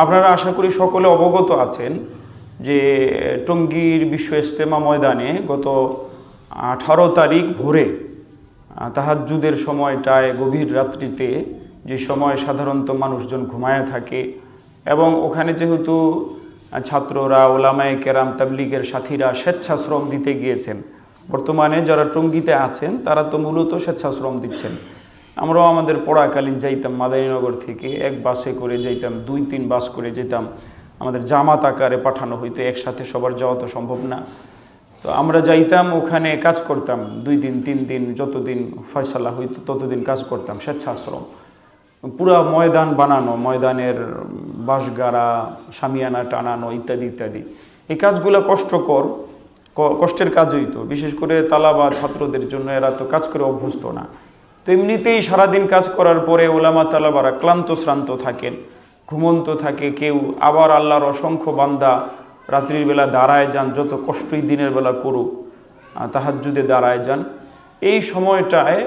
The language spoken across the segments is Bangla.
আপনারা আশা করি সকলে অবগত আছেন যে টঙ্গীর বিশ্ব ইজতেমা ময়দানে গত 18 তারিখ ভোরে তাহাজ্জুদের সময়টায় গভীর রাত্রিতে যে সময় সাধারণত মানুষজন ঘুমায় থাকে এবং ওখানে যেহেতু ছাত্ররা, ওলামায়ে কেরাম, তাবলীগের সাথীরা স্বেচ্ছাশ্রম দিতে গিয়েছেন। বর্তমানে যারা টঙ্গীতে আছেন তারা তো মূলত স্বেচ্ছাশ্রম দিচ্ছেন। আমরাও আমাদের পড়াকালীন যাইতাম মাদারীনগর থেকে এক বাসে করে যাইতাম, 2-3 বাস করে যেতাম। আমাদের জামাত আকারে পাঠানো হইতো, একসাথে সবার যাওয়া তো সম্ভব না। তো আমরা যাইতাম, ওখানে কাজ করতাম 2 দিন 3 দিন, যতদিন ফয়সালা হইতো ততদিন কাজ করতাম। স্বেচ্ছাশ্রম পুরা ময়দান বানানো, ময়দানের বাঁশগাড়া, শামিয়ানা টানানো ইত্যাদি ইত্যাদি। এই কাজগুলো কষ্টের কাজ হইতো, বিশেষ করে তালাবা ছাত্রদের জন্য। এরা তো কাজ করে অভ্যস্ত না। তো এমনিতেই সারাদিন কাজ করার পরে ওলামা তালাবারা ক্লান্ত শ্রান্ত থাকেন, ঘুমন্ত থাকে কেউ। আবার আল্লাহর অসংখ্য বান্দা রাত্রির বেলা দাঁড়ায় যান, যত কষ্টই দিনের বেলা করুক তাহাজ্জুদে দাঁড়ায় যান। এই সময়টায়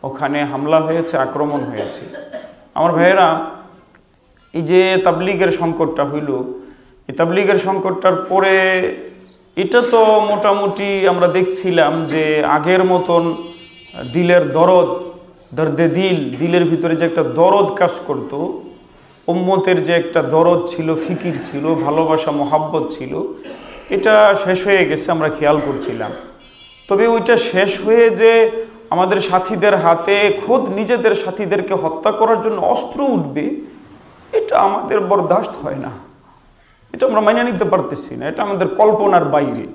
ওখানে হামলা হয়েছে, আক্রমণ হয়েছে। আমার ভাইয়েরা, এই যে তাবলীগের সংকটটা হইল, এই তাবলীগের সংকটটার পরে এটা তো মোটামুটি আমরা দেখছিলাম যে আগের মতন দিলের দরদ, দর্দে দিলের ভিতরে যে একটা দরদ কাজ করত, উম্মতের যে একটা দরদ ছিল, ফিকির ছিল, ভালোবাসা মহাব্বত ছিল, এটা শেষ হয়ে গেছে আমরা খেয়াল করছিলাম। তবে ওইটা শেষ হয়ে যে আমাদের সাথীদের হাতে খোদ নিজেদের সাথীদেরকে হত্যা করার জন্য অস্ত্র উঠবে, এটা আমাদের বরদাস্ত হয় না। এটা আমরা মাইনে নিতে পারতেছি না, এটা আমাদের কল্পনার বাইরে।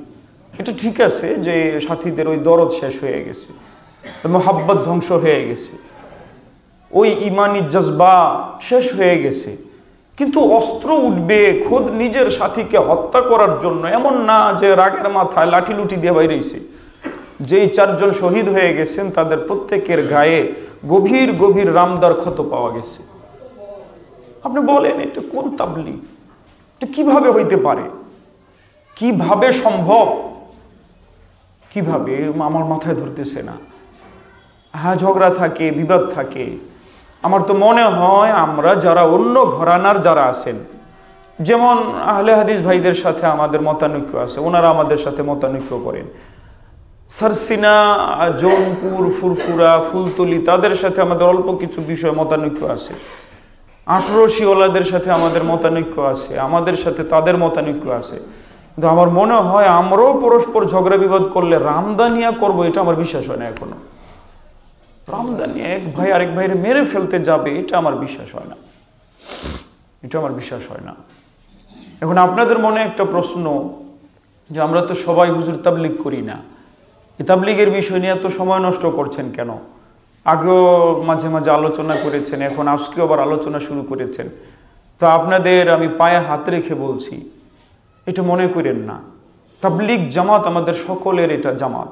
এটা ঠিক আছে যে সাথীদের ওই দরদ শেষ হয়ে গেছে, মহাব্বত ধ্বংস হয়ে গেছে, ওই ইমানি জজবা শেষ হয়ে গেছে, কিন্তু অস্ত্র উঠবে খোদ নিজের সাথীকে হত্যা করার জন্য। এমন না যে রাগের মাথায় লাঠি লুঠি দিয়ে বাইরেছে। যেই 4 জন শহীদ হয়ে গেছেন তাদের প্রত্যেকের গায়ে গভীর গভীর রামদার ক্ষত পাওয়া গেছে। আপনি বলেন এটা কোন তাবলীগ? এটা কিভাবে হইতে পারে? কিভাবে সম্ভব? কিভাবে? আমার মাথায় ধরতেছে না। হ্যাঁ, ঝগড়া থাকে, বিবাদ থাকে। আমার তো মনে হয় আমরা যারা অন্য ঘরানার যারা আছেন, যেমন আহলে হাদিস ভাইদের সাথে আমাদের মতানৈক্য আছে, ওনারা আমাদের সাথে মতানৈক্য করেন। সারসিনা, জৌনপুর, ফুরফুরা, ফুলতলি, তাদের সাথে আমাদের অল্প কিছু বিষয় মতানৈক্য আছে। 18 ওলাদের সাথে আমাদের মতানৈক্য আছে, আমাদের সাথে তাদের মতানৈক্য আছে। কিন্তু আমার মনে হয় আমরাও পরস্পর ঝগড়া বিবাদ করলে রামদানিয়া করবো, এটা আমার বিশ্বাস হয় না এখনো। রামদানিয়া এক ভাই আরেক ভাইরে মেরে ফেলতে যাবে, এটা আমার বিশ্বাস হয় না। এটা আমার বিশ্বাস হয় না। এখন আপনাদের মনে একটা প্রশ্ন যে আমরা তো সবাই হুজুর তাবলীগ করি না, এই তাবলীগের বিষয় নিয়ে এত সময় নষ্ট করছেন কেন? আগেও মাঝে মাঝে আলোচনা করেছেন, এখন আজকেও আবার আলোচনা শুরু করেছেন। তো আপনাদের আমি পায়ে হাত রেখে বলছি, এটা মনে করেন না। তাবলীগ জামাত আমাদের সকলের, এটা জামাত।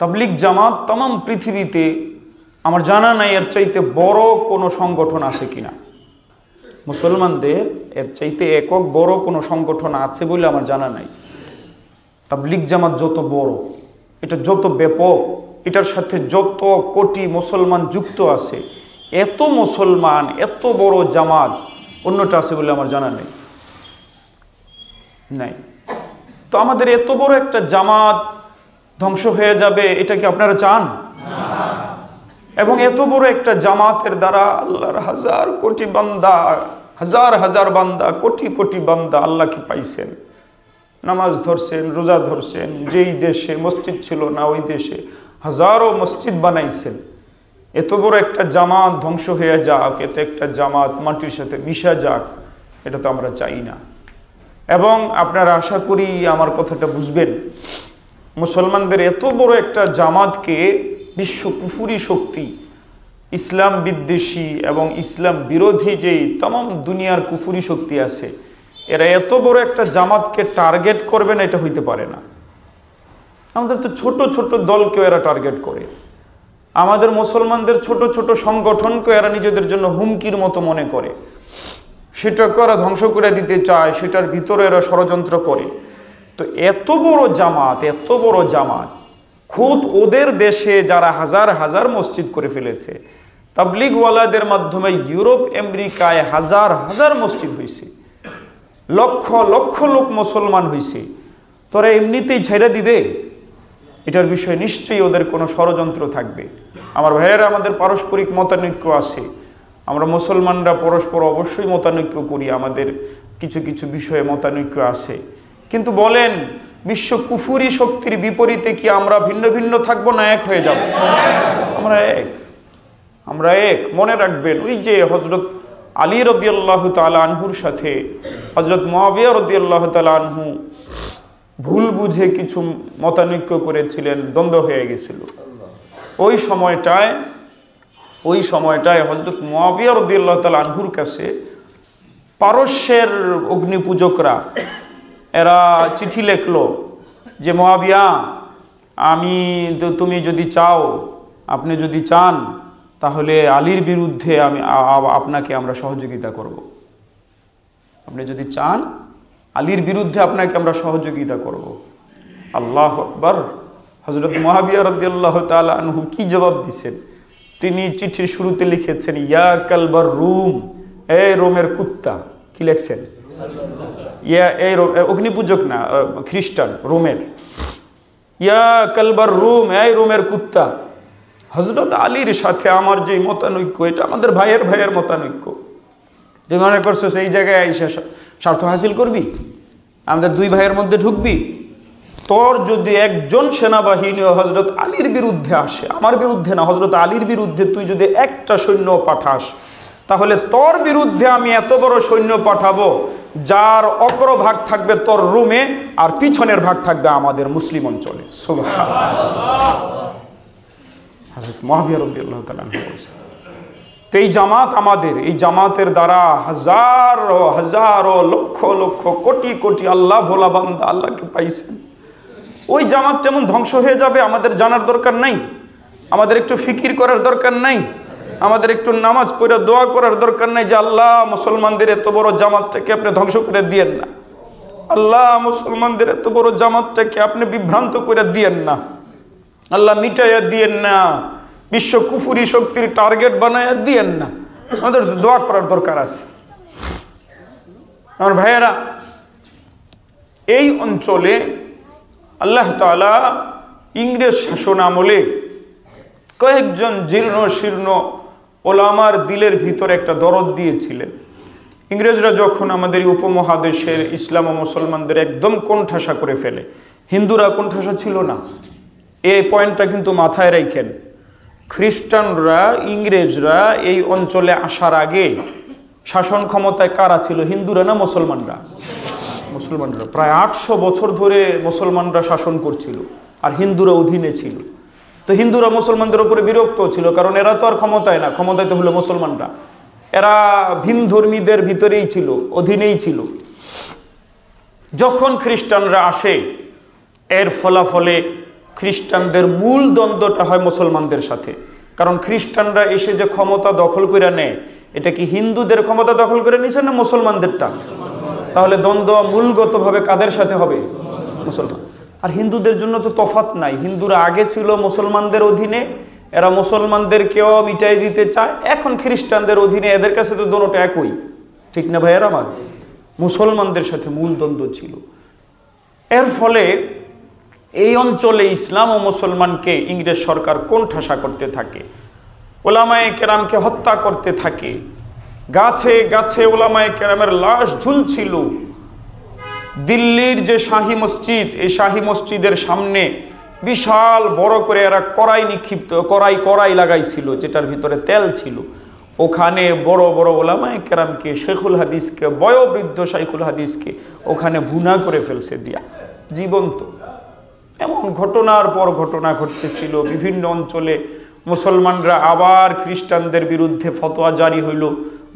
তাবলীগ জামাত তামাম পৃথিবীতে আমার জানা নাই এর চাইতে বড় কোনো সংগঠন আছে কিনা। মুসলমানদের এর চাইতে একক বড় কোনো সংগঠন আছে বলে আমার জানা নাই। তাবলীগ জামাত যত বড়, এটা যত ব্যাপক, এটার সাথে যত কোটি মুসলমান যুক্ত আছে, এত মুসলমান, এত বড় জামাত অন্যটা আছে বলে আমার জানা নেই। নাই। তো আমাদের এত বড় একটা জামাত ধ্বংস হয়ে যাবে, এটা কি আপনারা চান? এবং এত বড় একটা জামাতের দ্বারা আল্লাহর হাজার কোটি বান্দা, হাজার হাজার বান্দা, কোটি কোটি বান্দা আল্লাহকে পাইছেন, নামাজ ধরছেন, রোজা ধরছেন। যেই দেশে মসজিদ ছিল না ওই দেশে হাজারো মসজিদ বানাইছেন। এত বড় একটা জামাত ধ্বংস হয়ে যাক, এত একটা জামাত মাটির সাথে মিশা যাক, এটা তো আমরা চাই না। এবং আপনারা আশা করি আমার কথাটা বুঝবেন, মুসলমানদের এত বড় একটা জামাতকে বিশ্ব কুফুরি শক্তি, ইসলাম বিদ্বেষী এবং ইসলাম বিরোধী যেই তামাম দুনিয়ার কুফুরি শক্তি আছে, এরা এত বড় একটা জামাতকে টার্গেট করবে না, এটা হইতে পারে না। আমাদের তো ছোট ছোট দলকেও এরা টার্গেট করে, আমাদের মুসলমানদের ছোট ছোট সংগঠনকে এরা নিজেদের জন্য হুমকির মতো মনে করে, সেটাকে ওরা ধ্বংস করে দিতে চায়, সেটার ভিতরে এরা ষড়যন্ত্র করে। তো এত বড় জামাত, এত বড় জামাত, খুদ ওদের দেশে যারা হাজার হাজার মসজিদ করে ফেলেছে, তাবলিগওয়ালাদের মাধ্যমে ইউরোপ আমেরিকায় হাজার হাজার মসজিদ হয়েছে, লক্ষ লক্ষ লোক মুসলমান হয়েছে। তোরা এমনিতেই ছেড়ে দিবে? এটার বিষয়ে নিশ্চয়ই ওদের কোনো ষড়যন্ত্র থাকবে। আমার ভাইয়েরা, আমাদের পারস্পরিক মতানৈক্য আছে, আমরা মুসলমানরা পরস্পর অবশ্যই মতানৈক্য করি, আমাদের কিছু কিছু বিষয়ে মতানৈক্য আছে। কিন্তু বলেন, বিশ্ব কুফুরি শক্তির বিপরীতে কি আমরা ভিন্ন ভিন্ন থাকবো না এক হয়ে যাব? আমরা এক, আমরা এক। মনে রাখবেন, ওই যে হযরত আলী রাদিয়াল্লাহু তাআলা আনহুর সাথে হযরত মুআবিয়া রাদিয়াল্লাহু তাআলা আনহু ভুল বুঝে কিছু মতানৈক্য করেছিলেন, দ্বন্দ্ব হয়ে গেছিল। ওই সময়টায় হযরত মুআবিয়া রাদিয়াল্লাহু তাআলা আনহুর কাছে পারস্যের অগ্নিপূজকরা এরা চিঠি লিখলো যে, মুআবিয়া, তুমি যদি চাও, আপনি যদি চান, তাহলে আলীর বিরুদ্ধে আপনাকে আমরা সহযোগিতা করব। আপনি যদি চান, আলীর বিরুদ্ধে আপনাকে আমরা সহযোগিতা করব। আল্লাহু আকবার। হযরত মুআবিয়া রাদিয়াল্লাহু তাআলা আনহু কি জবাব দিয়েছেন? তিনি চিঠির শুরুতে লিখেছেন, ইয়া কালবার রুম, এই রোমের কুত্তা। কি লিখছেন? ইয়া, এই অগ্নিপূজক না, খ্রিস্টান, রোমের। ইয়া কালবার রুম, এই রোমের কুত্তা। হযরত আলীর সাথে আমার যে মতানৈক্য, এটা আমাদের ভাইয়ের ভাইয়ের মতানৈক্য। যে মনে করছো সেই জায়গায় এসে স্বার্থ হাসিল করবি, আমাদের দুই ভাইয়ের মধ্যে ঢুকবি। তোর যদি একজন সেনাবাহিনী হযরত আলীর বিরুদ্ধে আসে, আমার বিরুদ্ধে না, হযরত আলীর বিরুদ্ধে তুই যদি একটা সৈন্য পাঠাস, তাহলে তোর বিরুদ্ধে আমি এত বড় সৈন্য পাঠাবো যার অগ্রভাগ থাকবে তোর রুমে আর পিছনের ভাগ থাকবে আমাদের মুসলিম অঞ্চলে। সুবহানাল্লাহ। হযরত মুআবিয়া রাদিয়াল্লাহু তাআলা বলেছেন। তো এই জামাত আমাদের, এই জামাতের দ্বারা হাজারো হাজারো লক্ষ লক্ষ কোটি কোটি আল্লাহ ভোলা বান্দা আল্লাহকে পাইছেন। ওই জামাত যেমন ধ্বংস হয়ে যাবে আমাদের জানার দরকার নাই, আমাদের একটু ফিকির করার দরকার নাই, আমাদের একটু নামাজ পড়ে দোয়া করার দরকার নাই যে আল্লাহ মুসলমানদের এত বড় জামাতটাকে আপনি ধ্বংস করে দিয়েন না, আল্লাহ মুসলমানদের এত বড় জামাতটাকে আপনি বিভ্রান্ত করে দিয়েন না, আল্লাহ মিটাইয়া দিয়েন না, বিশ্ব কুফুরি শক্তির টার্গেট বানাইয়া দিয়েন না। আমাদের দোয়া করার দরকার আছে। আমার ভাইয়েরা, এই অঞ্চলে আল্লাহ তাআলা ইংরেজ শাসন আমলে কয়েকজন জীর্ণ শীর্ণ ওলামার দিলের ভিতরে একটা দরদ দিয়েছিলেন। ইংরেজরা যখন আমাদের উপমহাদেশের ইসলাম ও মুসলমানদের একদম কোণঠাসা করে ফেলে, হিন্দুরা কোণঠাসা ছিল না, এই পয়েন্টটা কিন্তু মাথায় রাখেন। খ্রিস্টানরা, ইংরেজরা এই অঞ্চলে আসার আগে শাসন ক্ষমতায় কারা ছিল? হিন্দুরা না মুসলমানরা? মুসলমানরা। প্রায় 800 বছর ধরে মুসলমানরা শাসন করছিল আর হিন্দুরা অধীনে ছিল। তো হিন্দুরা মুসলমানদের উপরে বিরক্ত ছিল, কারণ এরা তো আর ক্ষমতায় না, ক্ষমতায় তো হলো মুসলমানরা। এরা ভিন ধর্মীদের ভিতরেই ছিল, অধীনেই ছিল। যখন খ্রিস্টানরা আসে, এর ফলাফলে খ্রিস্টানদের মূল দ্বন্দ্বটা হয় মুসলমানদের সাথে। কারণ খ্রিস্টানরা এসে যে ক্ষমতা দখল করে নেয়, এটা কি হিন্দুদের ক্ষমতা দখল করে নিছে না মুসলমানদেরটা? তাহলে দ্বন্দ্ব মূলগতভাবে কাদের সাথে হবে? মুসলমান। আর হিন্দুদের জন্য তো তফাৎ নাই, হিন্দুরা আগে ছিল মুসলমানদের অধীনে, এরা মুসলমানদেরকেও মিটাই দিতে চায়, এখন খ্রিস্টানদের অধীনে, এদের কাছে তো দুটোটা একই, ঠিক না ভাইয়েরা আমার? মুসলমানদের সাথে মূল দ্বন্দ্ব ছিল। এর ফলে এই অঞ্চলে ইসলাম ও মুসলমানকে ইংরেজ সরকার কোণঠাসা করতে থাকে, ওলামায়ে কেরামকে হত্যা করতে থাকে। গাছে গাছে ওলামায়ে কেরামের লাশ ঝুলছিল। দিল্লির যে শাহী মসজিদ, এই শাহী মসজিদের সামনে বিশাল বড় করে এরা কড়াই নিক্ষিপ্ত, কড়াই লাগাইছিল, যেটার ভিতরে তেল ছিল। ওখানে বড় বড় ওলামায়ে কেরামকে, শেখুল হাদিসকে, বয়োবৃদ্ধ শাইখুল হাদিসকে ওখানে ভুনা করে ফেলছে দিয়া, জীবন্ত। এমন ঘটনার পর ঘটনা ঘটতেছিল বিভিন্ন অঞ্চলে। মুসলমানরা আবার খ্রিস্টানদের বিরুদ্ধে ফতোয়া জারি হইল।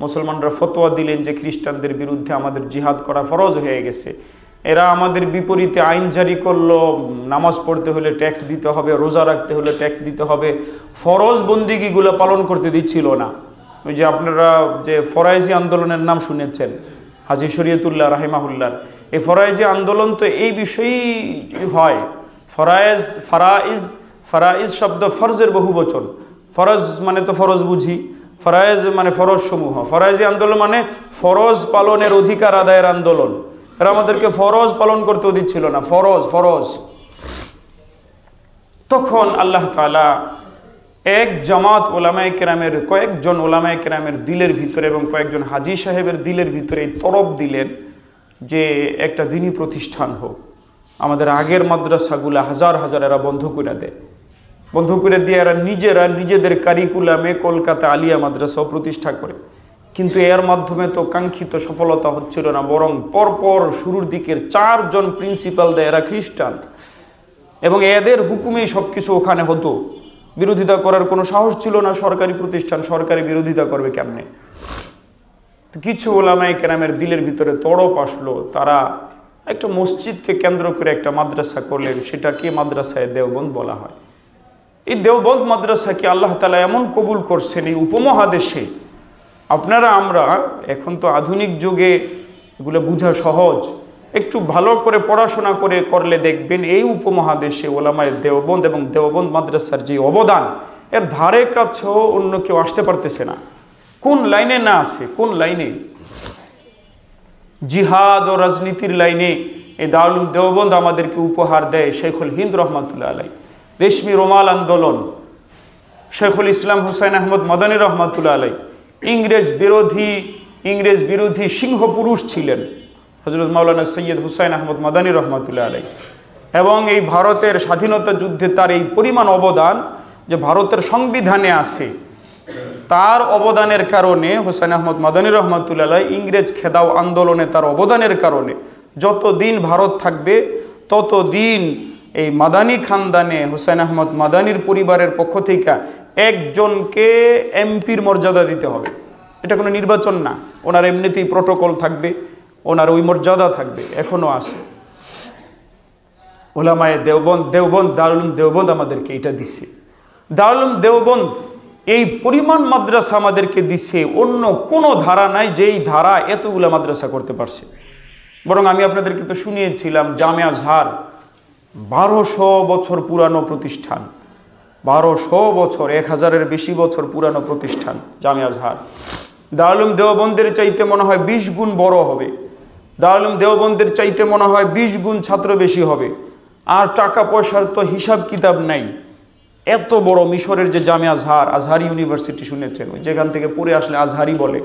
মুসলমানরা ফতোয়া দিলেন যে খ্রিস্টানদের বিরুদ্ধে আমাদের জিহাদ করা ফরজ হয়ে গেছে। এরা আমাদের বিপরীতে আইন জারি করলো, নামাজ পড়তে হলে ট্যাক্স দিতে হবে, রোজা রাখতে হলে ট্যাক্স দিতে হবে, ফরজ বন্দিগিগুলো পালন করতে দিচ্ছিল না। ওই যে আপনারা যে ফরাইজি আন্দোলনের নাম শুনেছেন, হাজী শরীয়তুল্লাহ রাহিমাহুল্লাহ, এই ফরাইজি আন্দোলন তো এই বিষয়েই হয়। ফারাইজ শব্দ ফরজের বহু বচন, ফরজ মানে তো ফরজ বুঝি, ফরায়েজ মানে ফরজ সমূহ, ফরায়েজি আন্দোলন মানে ফরজ পালনের অধিকার আদায়ের আন্দোলন। এরা আমাদেরকে ফরজ পালন করতে দিচ্ছিল না, ফরজ ফরজ। তখন আল্লাহ তাআলা এক জামাত ওলামায়ে কেরামের, কয়েকজন ওলামায়ে কেরামের দিলের ভিতরে এবং কয়েকজন হাজী সাহেবের দিলের ভিতরে এই তরফ দিলেন যে একটা দ্বীনি প্রতিষ্ঠান হোক। আমাদের আগের মাদ্রাসাগুলা হাজার হাজার এরা বন্ধ করে দেয়, বন্ধ করে দিয়ে এরা নিজেরা নিজেদের কারিকুলামে কলকাতা আলিয়া মাদ্রাসাও প্রতিষ্ঠা করে। কিন্তু এর মাধ্যমে তো কাঙ্ক্ষিত সফলতা হচ্ছিল না, বরং পরপর শুরুর দিকের 4 জন প্রিন্সিপাল দেয়, এরা খ্রিস্টান, এবং এদের হুকুমেই সব কিছু ওখানে হতো। বিরোধিতা করার কোনো সাহস ছিল না, সরকারি প্রতিষ্ঠান, সরকারি বিরোধিতা করবে কেমনে? তো কিছু ওলামায়ে কেরামের দিলের ভিতরে তড়প আসলো, তারা একটা মসজিদকে কেন্দ্র করে একটা মাদ্রাসা করলেন, সেটাকে মাদ্রাসায়ে দেওবন্দ বলা হয়। এই দেওবন্দ মাদ্রাসাকে আল্লাহ তাআলা এমন কবুল করছেন এই উপমহাদেশে। আপনারা আমরা এখন তো আধুনিক যুগে এগুলো বোঝা সহজ, একটু ভালো করে পড়াশোনা করে করলে দেখবেন এই উপমহাদেশে ওলামায়ে দেওবন্দ এবং দেওবন্দ মাদ্রাসার যে অবদান, এর ধারে কাছেও অন্য কেউ আসতে পারতেছে না। কোন লাইনে না আছে, কোন লাইনে? জিহাদ ও রাজনীতির লাইনে এই দারুল দেওবন্দ আমাদেরকে উপহার দেয় শেখুল হিন্দ রহমাতুল্লাহ আলাইহি। রেশমি রুমাল আন্দোলন, শেখুল ইসলাম হুসাইন আহমদ মাদানী রহমাতুল্লাহ আলাইহি ইংরেজ বিরোধী সিংহ পুরুষ ছিলেন হযরত মাওলানা সৈয়দ হুসাইন আহমদ মাদানী রহমাতুল্লাহ আলাইহি। এবং এই ভারতের স্বাধীনতা যুদ্ধে তার এই পরিমাণ অবদান যে ভারতের সংবিধানে আছে, তার অবদানের কারণে হুসাইন আহমদ মাদানী রহমাতুল্লাহ আলাইহি ইংরেজ খেদাও আন্দোলনে তার অবদানের কারণে যতদিন ভারত থাকবে ততদিন এই মাদানী খানদানে হুসাইন আহমদ মাদানীর পরিবারের পক্ষ থেকে একজনকে এমপির মর্যাদা দিতে হবে। এটা কোনো নির্বাচন না, ওনার এমনিতেই প্রটোকল থাকবে, ওনার ওই মর্যাদা থাকবে, এখনো আছে। ওলামায়ে দেওবন্দ দারুল দেওবন্দ আমাদেরকে এটা দিচ্ছে। দারুল দেওবন্দ এই পরিমাণ মাদ্রাসা আমাদেরকে দিচ্ছে, অন্য কোনো ধারা নাই যেই ধারা এতগুলা মাদ্রাসা করতে পারছে। বরং আমি আপনাদেরকে তো শুনিয়েছিলাম জামে আজহার 1200 বছর পুরানো প্রতিষ্ঠান, 1200 বছর, 1000-এর বেশি বছর পুরানো প্রতিষ্ঠান জামে আজহার। দারুল দেওবন্দের চাইতে মনে হয় 20 গুণ বড় হবে, দারুল দেওবন্দের চাইতে মনে হয় 20 গুণ ছাত্র বেশি হবে। আর টাকা পয়সার তো হিসাব কিতাব নাই। এত বড় মিশরের যে জামে আজহার, আজহারি ইউনিভার্সিটি শুনেছেন, ওই যেখান থেকে পড়ে আসলে আজহারি বলে,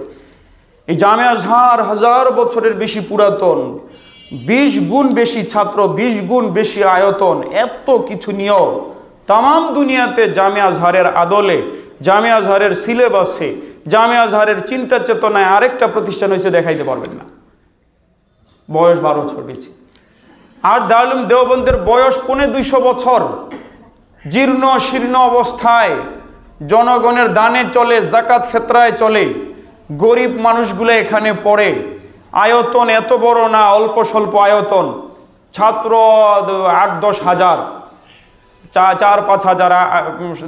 এই জামে আজহার 1000 বছরের বেশি পুরাতন, 20 গুণ বেশি ছাত্র, 20 গুণ বেশি আয়তন, এত কিছু নিয়েও তাম দুনিয়াতে জামে আজহারের আদলে, জামে আজহারের সিলেবাসে, জামে আজহারের চিন্তা চেতনায় আরেকটা প্রতিষ্ঠান হয়েছে দেখাইতে পারবেন না। বয়স 12 বছর বেশি। আর দারুল দেওবন্দের বয়স 250 বছর, জীর্ণ শীর্ণ অবস্থায়, জনগণের দানে চলে, জাকাত ফেতরায় চলে, গরিব মানুষগুলো এখানে পড়ে। আয়তন এত বড় না, অল্প স্বল্প আয়তন, ছাত্র 8-10 হাজার, 4-5 হাজার,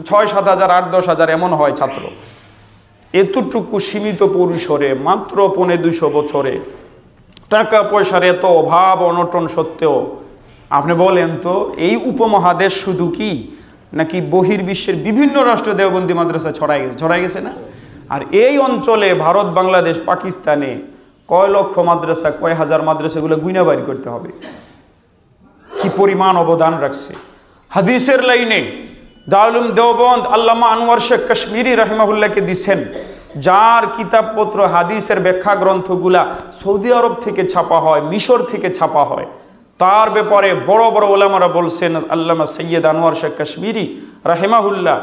6-7 হাজার, 8-10 হাজার এমন হয় ছাত্র। এতটুকু সীমিত পরিসরে মাত্র 250 বছরে টাকা পয়সার এত অভাব অনটন সত্ত্বেও আপনি বলেন তো এই উপমহাদেশ শুধু কি নাকি বহির্বিশ্বের বিভিন্ন রাষ্ট্র দেওবন্দি মাদ্রাসা ছড়াই গেছে না? আর এই অঞ্চলে ভারত, বাংলাদেশ, পাকিস্তানে কয় লক্ষ মাদ্রাসা, কয় হাজার মাদ্রাসাগুলো গুইনা বাইর করতে হবে। কি পরিমাণ অবদান রাখছে হাদিসের লাইনে। দারুল দেওবন্দ আল্লামা আনোয়ার শেখ কাশ্মীরি রাহিমাহুল্লাহকে দিচ্ছেন, যার কিতাবপত্র হাদিসের ব্যাখ্যা গ্রন্থগুলা সৌদি আরব থেকে ছাপা হয়, মিশর থেকে ছাপা হয়। তার ব্যাপারে বড় বড় ওলামারা বলছেন, আল্লামা সৈয়দ আনোয়ার শেখ কাশ্মীরি রাহিমাহুল্লাহ,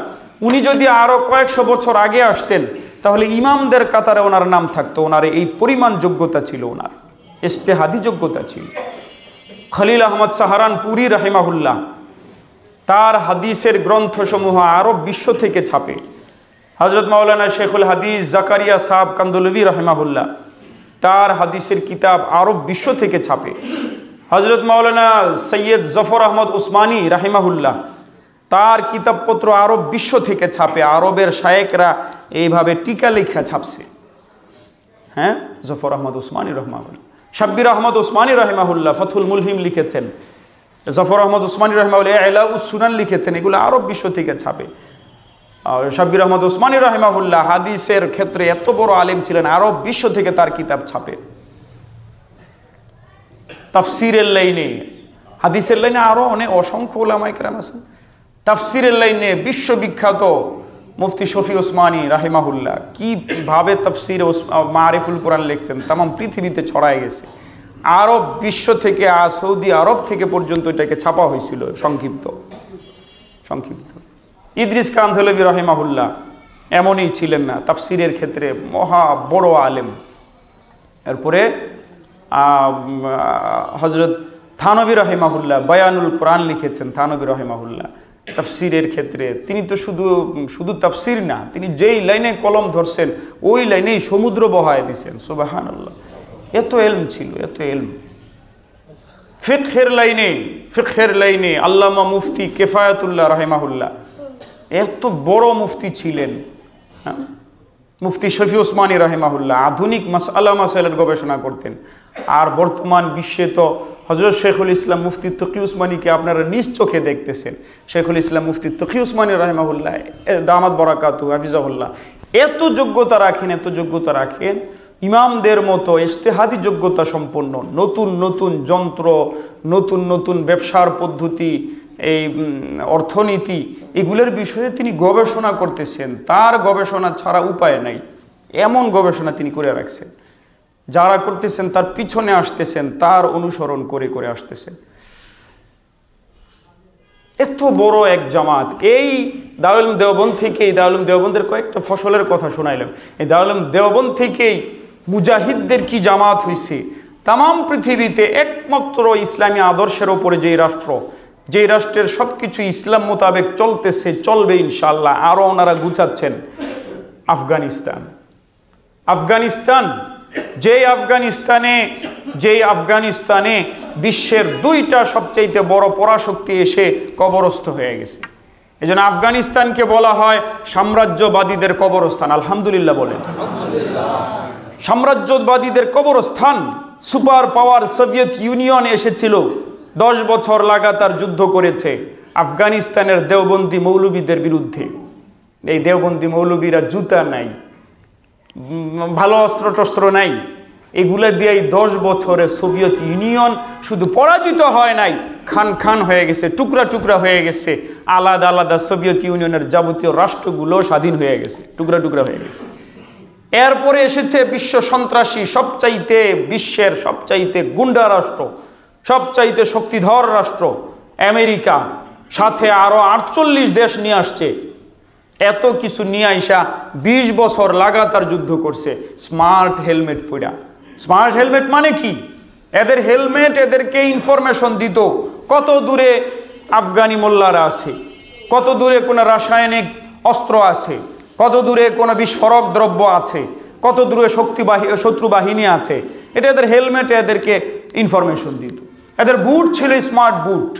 উনি যদি আরো কয়েকশো বছর আগে আসতেন তাহলে ইমামদের কাতারে ওনার নাম থাকতো। ওনার এই পরিমাণ যোগ্যতা ছিল, ওনার ইজতিহাদি যোগ্যতা ছিল। খলিল আহমদ সাহারানপুরি রাহিমাহুল্লাহ, তার হাদিসের গ্রন্থসমূহ আরব বিশ্ব থেকে ছাপে। হযরত মাওলানা শেখুল হাদিস জাকারিয়া সাহেব কান্দলভি রাহিমাহুল্লাহ, তার হাদিসের কিতাব আরব বিশ্ব থেকে ছাপে। হযরত মাওলানা সৈয়দ জফর আহমদ উসমানী রাহিমাহুল্লাহ, তার কিতাবপত্র আরব বিশ্ব থেকে ছাপে। আরবের শায়েকরা এইভাবে টিকা লেখা ছাপছে। হ্যাঁ, জফর আহমদ উসমানী রহমাহুল্লাহ, শাব্বির আহমদ উসমানী রাহিমাহুল্লাহ ফথুল মুলহিম লিখেছেন, জফর আহমদ উসমানী রাহিমাহুল্লাহ ইলাউস সুনান লিখেছেন, এগুলো আরব বিশ্ব থেকে ছাপে। শাব্বির আহমদ ওসমানী রাহিমাহুল্লাহ হাদিসের ক্ষেত্রে এত বড় আলেম ছিলেন, আরব বিশ্ব থেকে তার কিতাব ছাপে। তাফসিরের লাইনে, হাদিসের লাইনে আরও অনেক অসংখ্য ওলামায়ে কেরাম আছেন। তাফসিরের লাইনে বিশ্ববিখ্যাত মুফতি শফি ওসমানী রাহিমাহুল্লাহ কীভাবে তাফসির মারিফুল কোরআন লিখছেন, তামাম পৃথিবীতে ছড়ায় গেছে। আরব বিশ্ব থেকে সৌদি আরব থেকে পর্যন্ত এটাকে ছাপা হয়েছিল সংক্ষিপ্ত। ইদ্রিস কান্ধলভি রাহিমাহুল্লাহ এমনই ছিলেন না, তাফসিরের ক্ষেত্রে মহা বড় আলেম। এরপরে হজরত থানবী রাহিমাহুল্লাহ বায়ানুল কোরআন লিখেছেন। থানবী রাহিমাহুল্লাহ তাফসিরের ক্ষেত্রে তিনি তো শুধু তাফসির না, তিনি যেই লাইনে কলম ধরছেন ওই লাইনেই সমুদ্র বহায় দিছেন। সুবহানাল্লাহ, এত এলম ছিল, এত এলম। ফিকহের লাইনে আল্লামা মুফতি কিফায়াতুল্লাহ রাহিমাহুল্লাহ এত বড় মুফতি ছিলেন। মুফতি শফি ওসমানী রাহিমাহুল্লাহ আধুনিক মাসাইলের গবেষণা করতেন। আর বর্তমান বিশ্বে তো হযরত শেখুল ইসলাম মুফতি তকি উসমানীকে আপনারা নিজ চোখে দেখতেছেন। শেখুল ইসলাম মুফতি তকি উসমানী রাহিমাহুল্লাহ দামাত বরাকাতুহু হাফিজাহুল্লাহ এত যোগ্যতা রাখেন, ইমামদের মতো ইজতিহাদি যোগ্যতা সম্পন্ন, নতুন নতুন যন্ত্র, নতুন নতুন ব্যবসার পদ্ধতি, এই অর্থনীতি, এগুলোর বিষয়ে তিনি গবেষণা করতেছেন। তার গবেষণা ছাড়া উপায় নাই, এমন গবেষণা তিনি করে রাখছেন। যারা করতেছেন তার পিছনে আসতেছেন, তার অনুসরণ করে করে আসতেছেন। এত বড় এক জামাত। এই দারুল উলুম দেওবন্দ থেকেই, দারুল উলুম দেওবন্দের কয়েকটা ফসলের কথা শোনাইলাম। এই দারুল উলুম দেওবন্দ থেকেই মুজাহিদদের কি জামাত হয়েছে। তামাম পৃথিবীতে একমাত্র ইসলামী আদর্শের ওপরে যেই রাষ্ট্রের সব কিছু ইসলাম মোতাবেক চলতেছে, চলবে ইনশাআল্লাহ, আরও ওনারা গুছাচ্ছেন, আফগানিস্তান। যেই আফগানিস্তানে বিশ্বের দুইটা সবচাইতে বড় পরাশক্তি এসে কবরস্থ হয়ে গেছে। এই জন্য আফগানিস্তানকে বলা হয় সাম্রাজ্যবাদীদের কবরস্থান। আলহামদুলিল্লাহ বলেন। সাম্রাজ্যবাদীদের কবরস্থান। সুপার পাওয়ার সোভিয়েত ইউনিয়ন এসেছিল, 10 বছর লাগাতার যুদ্ধ করেছে আফগানিস্তানের দেওবন্দি মৌলবীদের বিরুদ্ধে। এই দেওবন্দি মৌলবীরা জুতা নাই, ভালো অস্ত্র টস্ত্র নাই, এগুলা দিয়েই 10 বছরে সোভিয়েত ইউনিয়ন শুধু পরাজিত হয় নাই, খান হয়ে গেছে, টুকরা টুকরা হয়ে গেছে। আলাদা আলাদা সোভিয়েত ইউনিয়নের যাবতীয় রাষ্ট্রগুলো স্বাধীন হয়ে গেছে, টুকরা টুকরা হয়ে গেছে। এরপরে এসেছে বিশ্ব সন্ত্রাসী, বিশ্বের সবচাইতে গুন্ডা রাষ্ট্র, সবচাইতে শক্তিধর রাষ্ট্র আমেরিকা, সাথে আরো 48 দেশ নিয়ে আসছে। এত কিছু নিয়ে আইসা 20 বছর লাগাতার যুদ্ধ করছে স্মার্ট হেলমেট পরা। স্মার্ট হেলমেট মানে কি? এদের হেলমেট এদেরকে ইনফরমেশন দিত কত দূরে আফগানি মোল্লারা আছে, কত দূরে কোনো রাসায়নিক অস্ত্র আছে, কত দূরে কোনো বিস্ফোরক দ্রব্য আছে, কত দূরে শত্রু বাহিনী আছে। এটা এদের হেলমেটে এদেরকে ইনফরমেশন দিত। এদের বুট ছিল স্মার্ট বুট,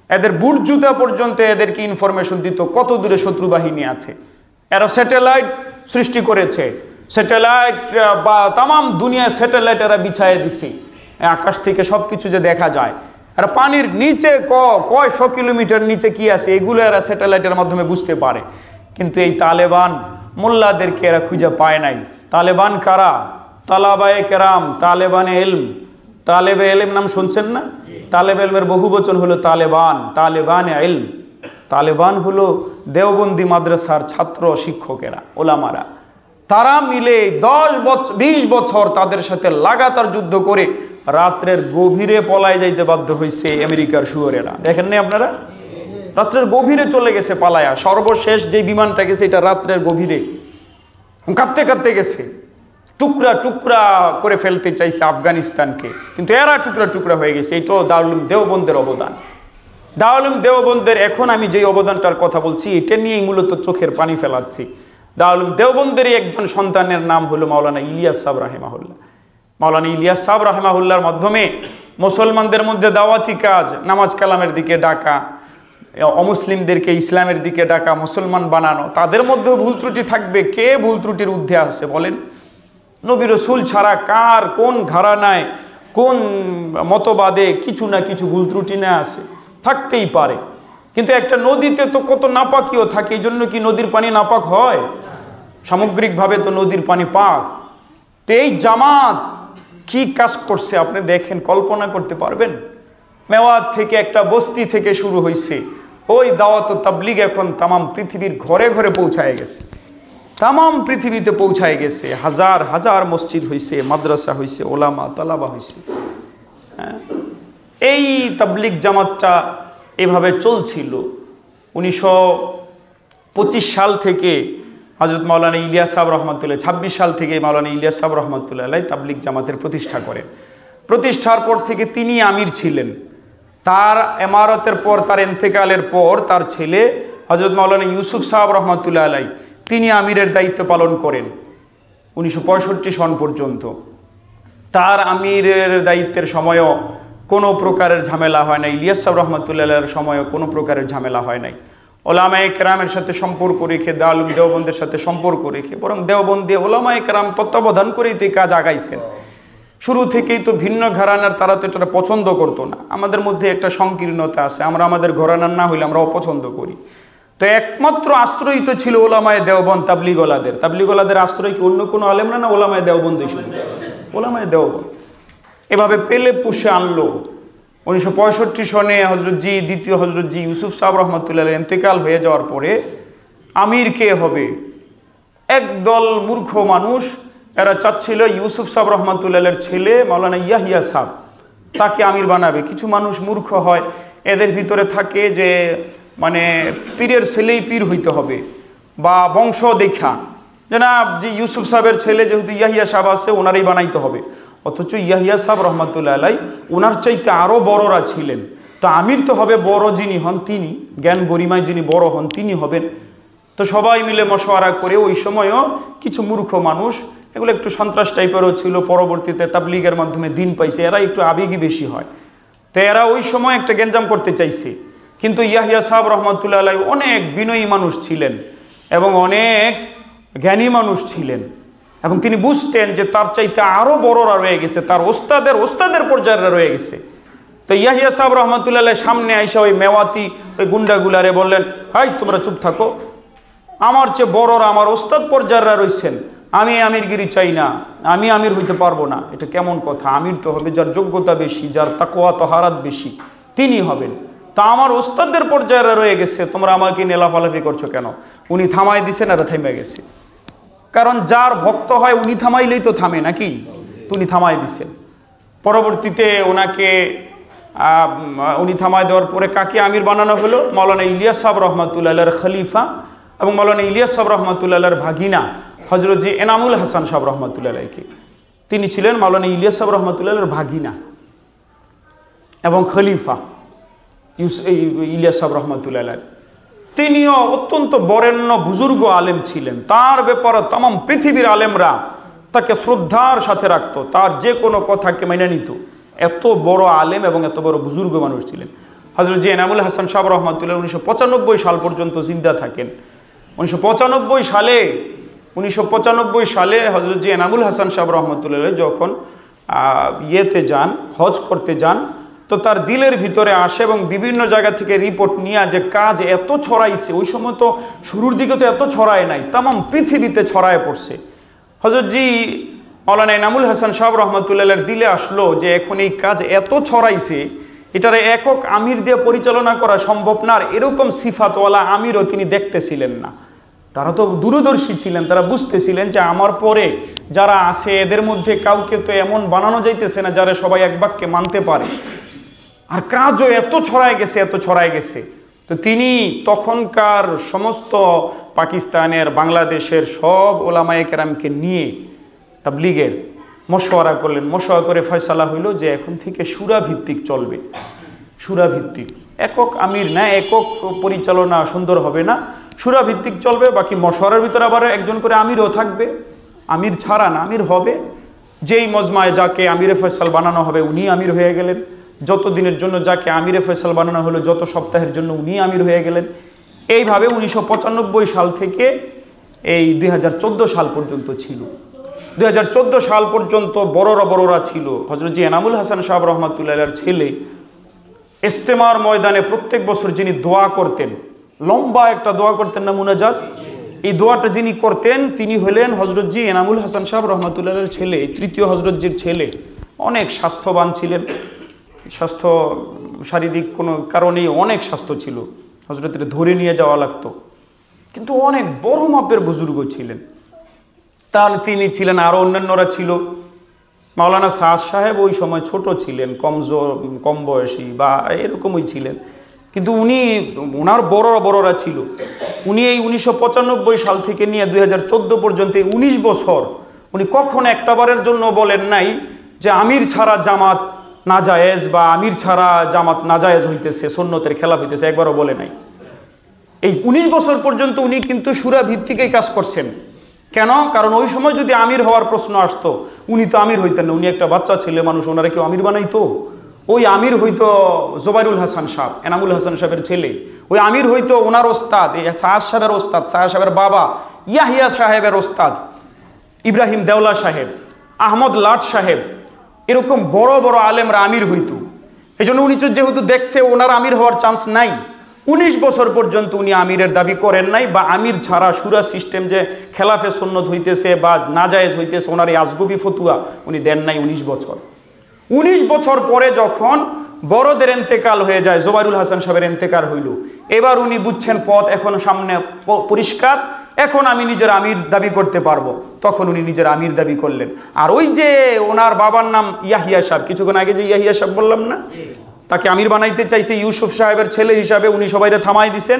এদের বুট জুতা পর্যন্ত এদেরকে ইনফরমেশন দিত কত দূরে শত্রু বাহিনী আছে। এরা স্যাটেলাইট সৃষ্টি করেছে, স্যাটেলাইট বা তামাম দুনিয়ায় স্যাটেলাইট এরা বিছাইয়ে দিছে। আকাশ থেকে সব কিছু যে দেখা যায়, আর পানির নিচে কয়শো কিলোমিটার নিচে কি আছে এগুলো এরা স্যাটেলাইটের মাধ্যমে বুঝতে পারে। কিন্তু এই তালেবান মোল্লাদেরকে এরা খুঁজে পায় নাই। তালেবান কারা? তালাবায়ে কেরাম, তালেবানে এলম। তালেবে এলম নাম শুনছেন না? তালেবে এলমের বহু বচন হলো তালেবান, তালেবানে এলম। তালেবান হলো দেওবন্দি মাদ্রাসার ছাত্র শিক্ষকেরা, ওলামারা। তারা মিলে 20 বছর তাদের সাথে লাগাতার যুদ্ধ করে রাত্রের গভীরে পলায় যাইতে বাধ্য হয়েছে আমেরিকার শুয়োরেরা। দেখেন না আপনারা? রাত্রের গভীরে চলে গেছে পালায়া। সর্বশেষ যে বিমানটা গেছে এটা রাত্রের গভীরে কাঁদতে কাঁদতে গেছে। টুকরা টুকরা করে ফেলতে চাইছে আফগানিস্তানকে, কিন্তু এরা টুকরা টুকরা হয়ে গেছে। এটাও দারুল উলুম দেওবন্দের অবদান। দারুল উলুম দেওবন্দের এখন আমি যে অবদানটার কথা বলছি এটা নিয়েই মূলত চোখের পানি ফেলাচ্ছি। দারুল উলুম দেওবন্দেরই একজন সন্তানের নাম হলো মাওলানা ইলিয়াস সাহেব রাহিমাহুল্লাহ। মাওলানা ইলিয়াস সাহেব রাহিমাহুল্লাহর মাধ্যমে মুসলমানদের মধ্যে দাওয়াতি কাজ, নামাজ কালামের দিকে ডাকা, অমুসলিমদেরকে ইসলামের দিকে ডাকা, মুসলমান বানানো। তাদের মধ্যেও ভুল ত্রুটি থাকবে। কে ভুল ত্রুটির ঊর্ধ্বে আছে বলেন? নবী রাসূল ছাড়া কার কোন ঘরানায় কোন মতবাদে কিছু না কিছু ভুল ত্রুটি না আছে, থাকতেই পারে। কিন্তু একটা নদীতে তো কত নাপাকিও থাকে, এই জন্য কি নদীর পানি নাপাক হয়? সামগ্রিকভাবে তো নদীর পানি পাক। তো এই জামাত কি কাজ করছে আপনি দেখেন, কল্পনা করতে পারবেন? মেওয়াত থেকে একটা বস্তি থেকে শুরু হয়েছে, ওই দাওয়াত ও তাবলীগ এখন তামাম পৃথিবীর ঘরে ঘরে পৌঁছায় গেছে, তামাম পৃথিবীতে পৌঁছায় গেছে। হাজার হাজার মসজিদ হয়েছে, মাদ্রাসা হয়েছে, ওলামা তালাবা হয়েছে। এই তাবলীগ জামাতটা এভাবে চলছিল। 1925 সাল থেকে হযরত মাওলানা ইলিয়াস সাহেব রহমাতুল্লাহ, 26 সাল থেকে মাওলানা ইলিয়াস সাহেব রহমাতুল্লাহ আলাইহি তাবলীগ জামাতের প্রতিষ্ঠা করেন। প্রতিষ্ঠার পর থেকে তিনি আমির ছিলেন। তার ইমারতের পর, তার ইন্তেকালের পর তার ছেলে হযরত মাওলানা ইউসুফ সাহেব রহমাতুল্লাহ আলাইহি তিনি আমিরের দায়িত্ব পালন করেন 1965 সন পর্যন্ত। তার আমিরের দায়িত্বের সময়ও কোনো প্রকারের ঝামেলা হয় নাই, ইলিয়াস সাহেব রহমাতুল্লাহর সময়ও কোনো প্রকারের ঝামেলা হয় নাই। ওলামায়ে কেরামের সাথে সম্পর্ক রেখে, দারুল উলুম দেওবন্দের সাথে সম্পর্ক রেখে, বরং দেওবন্দি ওলামায়ে কেরাম তত্ত্বাবধান করেই তো এই কাজ আগাইছেন। শুরু থেকেই তো ভিন্ন ঘরানার তারা তো এটা পছন্দ করতো না। আমাদের মধ্যে একটা সংকীর্ণতা আছে, আমরা আমাদের ঘরানার না হইলে আমরা অপছন্দ করি। তো একমাত্র আশ্রয় তো ছিল ওলামায়ে দেওবন্দ, তাবলীগওয়ালাদের। তাবলীগওয়ালাদের আশ্রয় কি অন্য কোনো আলেমরা না ওলামায়ে দেওবন্দই শুধু? ওলামায়ে দেওবন্দ এভাবে পেলে পুষে আনলো। 1965 সনে দ্বিতীয় হযরত জি ইউসুফ সাহেব রহমাতুল্লাহ ইন্তেকাল হয়ে যাওয়ার পরে আমির কে হবে? একদল মূর্খ মানুষ, এরা চাচ্ছিল ইউসুফ সাহেব রহমাতুল্লাহর ছেলে মাওলানা ইয়াহিয়া সাহেব তাকে আমির বানাবে। কিছু মানুষ মূর্খ হয়, এদের ভিতরে থাকে যে মানে পীরের ছেলেই পীর হইতে হবে, বা বংশ দেখা জনাব জি ইউসুফ সাহেবের ছেলে যেহেতু ইয়াহিয়া সাহেব আছে ওনারই বানাইতে হবে। অথচ ইয়াহিয়া সাহেব রহমাতুল্লাহ আলাইহি ওনার চাইতে আরও বড়রা ছিলেন। তো আমির তো হবে বড় যিনি হন তিনি, জ্ঞান গরিমায় যিনি বড় হন তিনি হবেন। তো সবাই মিলে মশওয়ারা করে, ওই সময়ও কিছু মূর্খ মানুষ, এগুলো একটু সন্ত্রাস টাইপেরও ছিল, পরবর্তীতে তাবলীগের মাধ্যমে দিন পাইছে, এরা একটু আবেগী বেশি হয়। তো এরা ওই সময় একটা গ্যাঞ্জাম করতে চাইছে। কিন্তু ইয়াহিয়া সাহেব রহমাতুল্লাহ আলাইহি অনেক বিনয়ী মানুষ ছিলেন এবং অনেক জ্ঞানী মানুষ ছিলেন, এবং তিনি বুঝতেন যে তার চাইতে আরও বড়রা রয়ে গেছে, তার ওস্তাদের পর্যায়েরা রয়ে গেছে। তো ইয়াহিয়া সাহেব রহমাতুল্লাহ আলাইহি সামনে আইসা ওই মেওয়াতি ওই গুন্ডাগুলারে বললেন, হাই তোমরা চুপ থাকো, আমার চেয়ে বড়রা, আমার ওস্তাদ পর্যায়েরা রয়েছেন, আমি আমিরগিরি চাই না, আমি আমির হইতে পারবো না। এটা কেমন কথা? আমির তো হবে যার যোগ্যতা বেশি, যার তাকওয়া তাহারাত বেশি, তিনি হবেন। তা আমার ওস্তাদের পর্যায়েরা রয়ে গেছে, তোমরা আমাকে নেলাফালাফি করছো কেন? উনি থামাই দিছেন, আর থামে গেছে। কারণ যার ভক্ত হয় উনি থামাইলেই তো থামে নাকি, তো উনি থামাই দিছেন। পরবর্তীতে উনি থামাই দেওয়ার পরে কাকে আমির বানানো হলো? মাওলানা ইলিয়াস সাহেব রহমাতুল্লাহর খলিফা এবং মাওলানা ইলিয়াস সাহেব রহমাতুল্লাহর ভাগিনা হযরত জি এনামুল হাসান সাহেব রহমাতুল্লাহকে। তিনি ছিলেন মাওলানা ইলিয়াস সাহেব রহমাতুল্লাহর ভাগিনা এবং খলিফা ইলিয়াস সাহেব রহমাতুল্লাহ। তিনিও অত্যন্ত বরেণ্য বুজুর্গ আলেম ছিলেন। তার ব্যাপারে তামাম পৃথিবীর আলেমরা তাকে শ্রদ্ধার সাথে রাখত, তার যে কোনো কথাকে মেনে নিত। এত বড় আলেম এবং এত বড় বুজুর্গ মানুষ ছিলেন। হযরত জি এনামুল হাসান সাহেব রহমাতুল্লাহ 1995 সাল পর্যন্ত জিন্দা থাকেন। 1995 সালে হযরত জি এনামুল হাসান সাহেব রহমাতুল্লাহ যখন যান, হজ করতে যান, তো তার দিলের ভিতরে আসে এবং বিভিন্ন জায়গা থেকে রিপোর্ট নিয়ে যে কাজ এত ছড়াইছে, ওই সময় তো শুরুর দিকে তো এত ছড়ায় নাই, তামাম পৃথিবীতে ছড়ায় পড়ছে। হযরত জি মাওলানা এনামুল হাসান সাহেব রহমাতুল্লাহর দিলে আসলো যে এখন এই কাজ এত ছড়াইছে, এটার একক আমির দিয়ে পরিচালনা করা সম্ভব না, আর এরকম সিফাতওয়ালা আমিরও তিনি দেখতেছিলেন না। তারা তো দূরদর্শী ছিলেন, তারা বুঝতেছিলেন যে আমার পরে যারা আছে এদের মধ্যে কাউকে তো এমন বানানো যাইতেছে না যারা সবাই এক বাক্যে মানতে পারে, আর কাজও এত ছড়ায় গেছে। তো তিনি তখনকার সমস্ত পাকিস্তানের, বাংলাদেশের সব ওলামায়ে কেরামকে নিয়ে তাবলীগের মশওয়ারা করলেন। মশওয়ারা করে ফয়সালা হইল যে এখন থেকে সূরা ভিত্তিক চলবে, সূরা ভিত্তিক, একক আমির না, একক পরিচালনা সুন্দর হবে না, সূরা ভিত্তিক চলবে। বাকি মশওয়ারার ভিতরে আবার একজন করে আমিরও থাকবে, আমির ছাড়া না, আমির হবে। যেই মজমায় যাকে আমিরে ফয়সাল বানানো হবে উনি আমির হয়ে গেলেন, যত দিনের জন্য যাকে আমিরে ফয়সাল বানানো হলো যত সপ্তাহের জন্য উনি আমির হয়ে গেলেন। এইভাবে 1995 সাল থেকে এই 2014 সাল পর্যন্ত ছিল। 2014 সাল পর্যন্ত বড়রা ছিল। হযরত জি এনামুল হাসান সাহেব রহমাতুল্লাহর ছেলে ইজতেমার ময়দানে প্রত্যেক বছর যিনি দোয়া করতেন, লম্বা একটা দোয়া করতেন না মুনাজাত, এই দোয়াটা যিনি করতেন তিনি হলেন হযরত জি এনামুল হাসান সাহেব রহমাতুল্লাহের ছেলে, তৃতীয় হযরতজির ছেলে। অনেক স্বাস্থ্যবান ছিলেন, স্বাস্থ্য শারীরিক কোনো কারণেই অনেক স্বাস্থ্য ছিল, হযরতের ধরে নিয়ে যাওয়া লাগতো, কিন্তু অনেক বড় মাপের বুজুর্গ ছিলেন। তাহলে তিনি ছিলেন, আরও অন্যান্যরা ছিল। মাওলানা সাদ সাহেব ওই সময় ছোট ছিলেন, কম বয়সী বা এরকমই ছিলেন, কিন্তু ওনার বড়রা ছিল। উনি এই 1995 সাল থেকে নিয়ে 2014 পর্যন্ত 19 বছর উনি কখনো একটাবারের জন্য বলেন নাই যে আমির ছাড়া জামাত নাজায়েজ বা আমির ছাড়া জামাত নাজায়েজ হইতেছে, সুন্নতের খেলাফ হইতেছে, একবারও বলে নাই। এই 19 বছর পর্যন্ত উনি কিন্তু সূরা ভিত্তিকই কাজ করছেন। কেন? কারণ ওই সময় যদি আমির হওয়ার প্রশ্ন আসতো, উনি তো আমির হইতেন না, উনি একটা বাচ্চা ছেলে মানুষ, ওনারা কেউ আমির বানাইতো? ওই আমির হইতো জোবাইরুল হাসান সাহেব, এনামুল হাসান সাহেবের ছেলে। ওই আমির হইতো ওনার ওস্তাদ, সাহাদ সাহেবের ওস্তাদ, সাহাদ সাহেবের বাবা ইয়াহিয়া সাহেবের ওস্তাদ ইব্রাহিম দেওলা সাহেব, আহমদ লাট সাহেব, এরকম বড় বড় আলেমরা আমির হইতো। এই জন্য উনি যেহেতু দেখছে ওনার আমির হওয়ার চান্স নাই, 19 বছর পর্যন্ত উনি আমিরের দাবি করেন নাই, বা আমির ছাড়া সুরা সিস্টেম যে খেলাফে সুন্নত হইতেছে বা নাজায়েজ হইতেছে ওনার এই আজগবি ফতুয়া উনি দেন নাই 19 বছর। 19 বছর পরে যখন বড়দের ইন্তেকাল হয়ে যায়, জোবাইরুল হাসান সাহেবের ইন্তেকাল হইল, এবার উনি বুঝছেন পথ এখন সামনে পরিষ্কার, এখন আমি নিজের আমির দাবি করতে পারবো, তখন উনি নিজের আমির দাবি করলেন। আর ওই যে ওনার বাবার নাম ইয়াহিয়া সাহেব, কিছুক্ষণ আগে যে ইয়াহিয়া সাহেব বললাম না, তাকে আমির বানাইতে চাইছে ইউসুফ সাহেবের ছেলে হিসাবে, উনি সবাইরে থামাই দিছেন।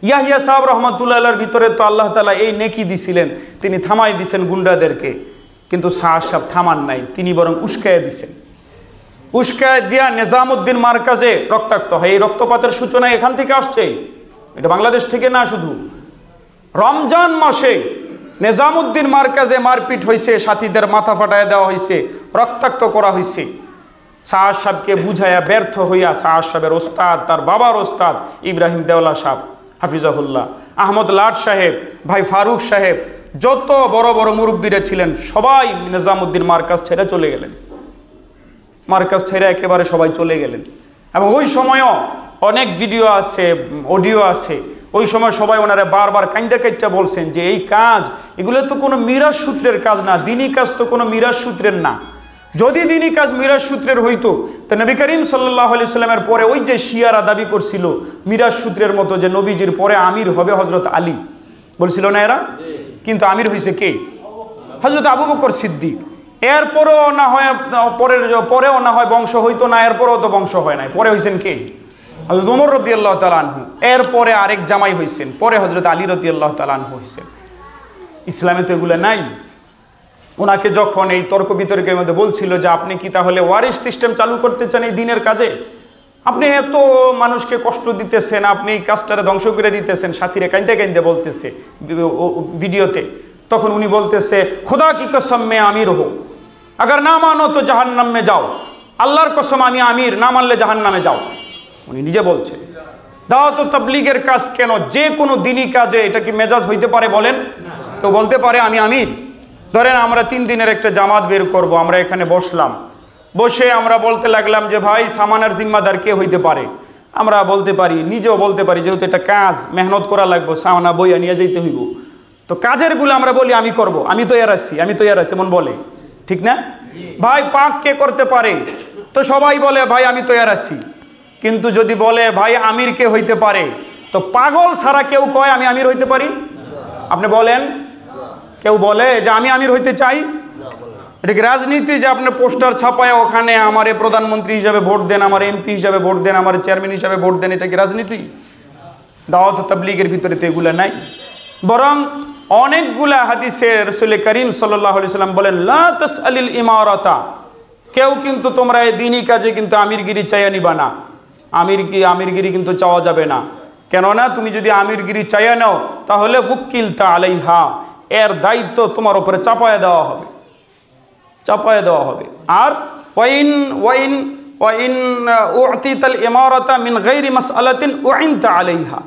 ইয়াহিয়া সাহেব রহমাতুল্লাহর ভিতরে তো আল্লাহ তাআলা এই নেকি দিছিলেন, তিনি থামাই দিছেন গুন্ডাদেরকে, কিন্তু সাহাদ সাহেব থামান নাই, তিনি বরং উস্কায় দিছেন। উস্কায় দিয়া নিজামউদ্দিন মার্কাজে রক্তাক্ত হয়। এই রক্তপাতের সূচনা এখান থেকে আসছে, এটা বাংলাদেশ থেকে না। শুধু রমজান মাসে নিজামউদ্দিন মার্কাজে মারপিট হয়েছে, সাথীদের মাথা ফাটায় দেওয়া হয়েছে, রক্তাক্ত করা হয়েছে। সাহাদ সাহেবকে বুঝাইয়া ব্যর্থ হইয়া সাহাদ সাহেবের ওস্তাদ, তার বাবার ওস্তাদ ইব্রাহিম দেওলা সাহেব হাফিজাহুল্লাহ, আহমদ লাট সাহেব, ভাই ফারুক সাহেব, যত বড় বড় মুরব্বীরা ছিলেন সবাই নিজামউদ্দিন মার্কাজ ছেড়ে চলে গেলেন। মার্কাজ ছেড়ে একেবারে সবাই চলে গেলেন। এবং ওই সময়ও অনেক ভিডিও আছে, অডিও আছে, ওই সময় সবাই ওনারা বারবার কাইন্দা কাইটা বলছেন যে এই কাজ, এগুলো তো কোনো মিরাজ সূত্রের কাজ না, দিনী কাজ তো কোনো মিরাজ সূত্রের না। যদি দিনী কাজ মিরাজ সূত্রের হইতো তো নবী করিম সাল্লাল্লাহু আলাইহি সাল্লামের পরে ওই যে শিয়ারা দাবি করছিল মিরাজ সূত্রের মতো যে নবীজির পরে আমির হবে হযরত আলী, বলছিল না এরা? কিন্তু আমির হয়েছে কে? হযরত আবু বকর সিদ্দিক। এরপরেও না হয় পরেও না হয় বংশ হইতো না, এরপরেও তো বংশ হয় নাই, পরে হয়েছেন কে? হযরত ওমর রাদিয়াল্লাহু তাআলা আনহু। এরপরে আরেক জামাই হয়েছেন, পরে হযরত আলী রাদিয়াল্লাহু তাআলা আনহু হয়েছেন। ইসলামে তো এগুলো নাই। ওনাকে যখন এই তর্ক বিতর্কের মধ্যে বলছিল যে আপনি কি তাহলে ওয়ারিশ সিস্টেম চালু করতে চান এই দিনের কাজে, আপনি এত মানুষকে কষ্ট দিতেছেন, আপনি এই কাজটারে ধ্বংস করে দিতেছেন, সাথীরা কাইন্দে কাইন্দে বলতেছে ভিডিওতে, তখন উনি বলতেছে খোদা কি কসম মে আমির হো, আগার না মানো তো জাহান্নাম মে যাও, আল্লাহর কসম আমি আমির, না মানলে জাহান্নামে যাও। উনি নিজে বলছেন। দাওয়াত ও তাবলীগের কাজ কেন, যে কোনো দিনই কাজে এটা কি মেজাজ হইতে পারে বলেন? তো বলতে পারে আমি আমির। ধরেন আমরা 3 দিনের একটা জামাত বের করব, আমরা এখানে বসলাম, বসে আমরা বলতে লাগলাম যে ভাই সামানের জিম্মাদার কে হইতে পারে? আমরা বলতে পারি, নিজেও বলতে পারি, যেহেতু এটা কাজ, মেহনত করা লাগবে, সামানা বইয়া নিয়ে যাইতে হইব, তো কাজের গুলো আমরা বলি আমি করব, আমি তৈয়ার আছি, আমি তৈয়ার আছি, মন বলে, ঠিক না? ভাই পাক কে করতে পারে? তো সবাই বলে ভাই আমি তৈয়ার আছি। কিন্তু যদি বলে ভাই আমির কে হইতে পারে, তো পাগল ছাড়া কেউ কয় আমি আমির হইতে পারি? আপনি বলেন, কেউ বলে যে আমি আমির হইতে চাই? এটা কি রাজনীতি যে আপনার পোস্টার ছাপায় ওখানে আমার প্রধানমন্ত্রী হিসাবে ভোট দেন, আমার এমপি হিসাবে ভোট দেন, আমার চেয়ারম্যান হিসাবে ভোট দেন, এটা কি রাজনীতি? দাওয়াত ও তাবলীগের ভিতরে তো এগুলা নাই। বরং অনেকগুলা হাদিসে রাসূল করিম সাল্লাল্লাহু আলাইহি সাল্লাম বলেন লা তাসআলিল ইমারাতা, কেউ কিন্তু তোমরা এই দ্বীনি কাজে কিন্তু আমিরগিরি চাইয়া নিবা না। আমিরগিরি কিন্তু চাওয়া যাবে না। কেননা তুমি যদি আমিরগিরি চাইয়া নাও তাহলে উকিলতা আলাইহা, এর দায়িত্ব তোমার উপরে চাপায়া দেওয়া হবে, চাপায়া দেওয়া হবে। আর ওয়াইন উতিতাল ইমারাতা মিন গায়রি মাসআলাতিন উইনতা আলাইহা,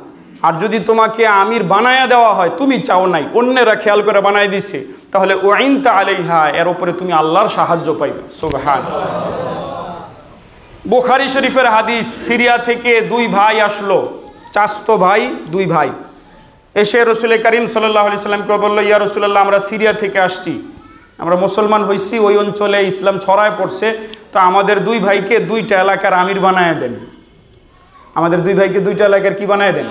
আর যদি তোমাকে আমির বানায়া দেওয়া হয়, তুমি চাও নাই, অন্যরা খেয়াল করে বানাই দিছে, তাহলে উইনতা আলাইহা, এর উপরে তুমি আল্লাহর সাহায্য পাইবে। সুবহানাল্লাহ। বুখারী শরীফের হাদিস, সিরিয়া থেকে দুই ভাই আসলো, চাচতো ভাই, দুই ভাই এসে রসুল করিম সাল্লাল্লাহু আলাইহি সাল্লামকে বলল, ইয়া রাসূলুল্লাহ, আমরা সিরিয়া থেকে আসছি, আমরা মুসলমান হয়েছি, ওই অঞ্চলে ইসলাম ছড়ায় পড়ছে, তো আমাদের দুই ভাইকে দুইটা এলাকার আমির বানায় দেন। আমাদের দুই ভাইকে দুইটা এলাকার কি বানায় দেন?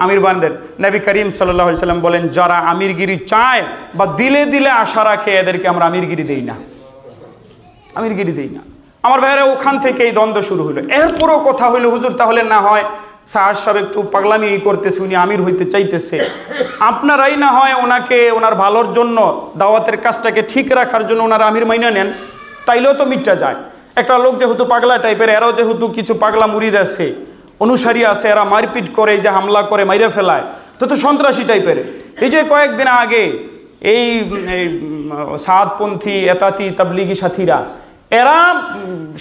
আমির বানায় দেন। নবী করিম সাল্লাল্লাহু আলাইহি সাল্লাম বলেন, যারা আমিরগিরি চায় বা দিলে দিলে আশা রাখে, এদেরকে আমরা আমিরগিরি দেই না, আমিরগিরি দেই না। আমার ভাইয়েরা, ওখান থেকে এই দ্বন্দ্ব শুরু হলো। এরপরও কথা হইলো, হুজুর তাহলে না হয় সাহার সাহেব একটু পাগলামি করতেছে, উনি আমির হইতে চাইতেছে, আপনারাই না হয় ওনাকে ওনার ভালোর জন্য, দাওয়াতের কাজটাকে ঠিক রাখার জন্য ওনার আমির মাইনা নেন, তাইলেও তো মিটটা যায়। একটা লোক যেহেতু পাগলা টাইপের, এরাও যেহেতু কিছু পাগলা মুরিদ আছে, অনুসারী আছে, এরা মারপিট করে, যে হামলা করে মাইরে ফেলায়, তো সন্ত্রাসী টাইপের। এই যে কয়েকদিন আগে এই সাদপন্থী এতাতি তাবলিগি সাথীরা, এরা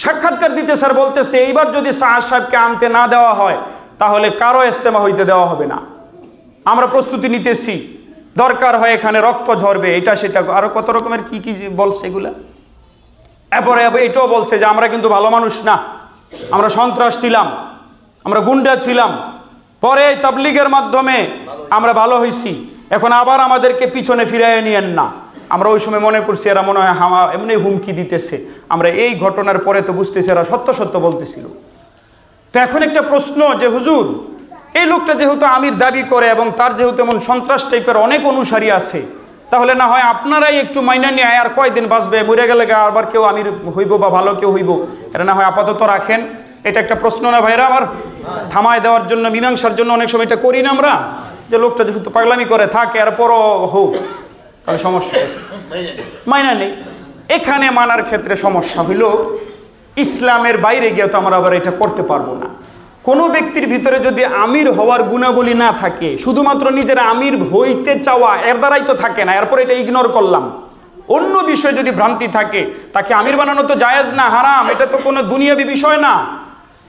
সাক্ষাৎকার দিতে স্যার বলতেছে, এইবার যদি সাহার সাহেবকে আনতে না দেওয়া হয় তাহলে কারো ইস্তেমা হইতে দেওয়া হবে না, আমরা প্রস্তুতি নিতেছি, দরকার হয় এখানে রক্ত ঝরবে, এটা সেটা, আরো কত রকমের কি কি বলছে এগুলা। এরপরে এটাও বলছে যে আমরা কিন্তু ভালো মানুষ না, আমরা সন্ত্রাস ছিলাম, আমরা গুন্ডা ছিলাম, পরে তাবলিগের মাধ্যমে আমরা ভালো হয়েছি, এখন আবার আমাদেরকে পিছনে ফিরাইয়ে নিয়েন না। আমরা ওই সময় মনে করছি এরা মনে হয় এমনি হুমকি দিতেছে, আমরা এই ঘটনার পরে তো বুঝতেছি এরা সত্য সত্য বলতেছিল। তো এখন একটা প্রশ্ন যে হুজুর, এই লোকটা যেহেতু আমির দাবি করে এবং তার যেহেতু এমন সন্ত্রাস টাইপের অনেক অনুসারী আছে, তাহলে না হয় আপনারাই একটু মাইনা নিয়ে, আর কয়দিন বাঁচবে, মরে গেলে আবার কেউ আমির হইব বা ভালো কেউ হইব, এটা না হয় আপাতত রাখেন। এটা একটা প্রশ্ন না ভাইরা আমার? থামায় দেওয়ার জন্য, মীমাংসার জন্য অনেক সময় এটা করি না আমরা, যে লোকটা যেহেতু পাগলামি করে থাকে, এরপরও হোক, তাহলে সমস্যা মাইনা নেই। এখানে মানার ক্ষেত্রে সমস্যা হইল, ইসলামের বাইরে গিয়ে তো আমরা আবার এটা করতে পারবো না। কোনো ব্যক্তির ভিতরে যদি আমির হওয়ার গুণাবলী না থাকে, শুধুমাত্র নিজের আমির হইতে চাওয়া, এর দ্বারাই তো থাকে না, এরপর এটা ইগনোর করলাম, অন্য বিষয়ে যদি ভ্রান্তি থাকে, তাকে আমির বানানো তো জায়েজ না, হারাম, এটা তো কোনো দুনিয়াবি বিষয় না।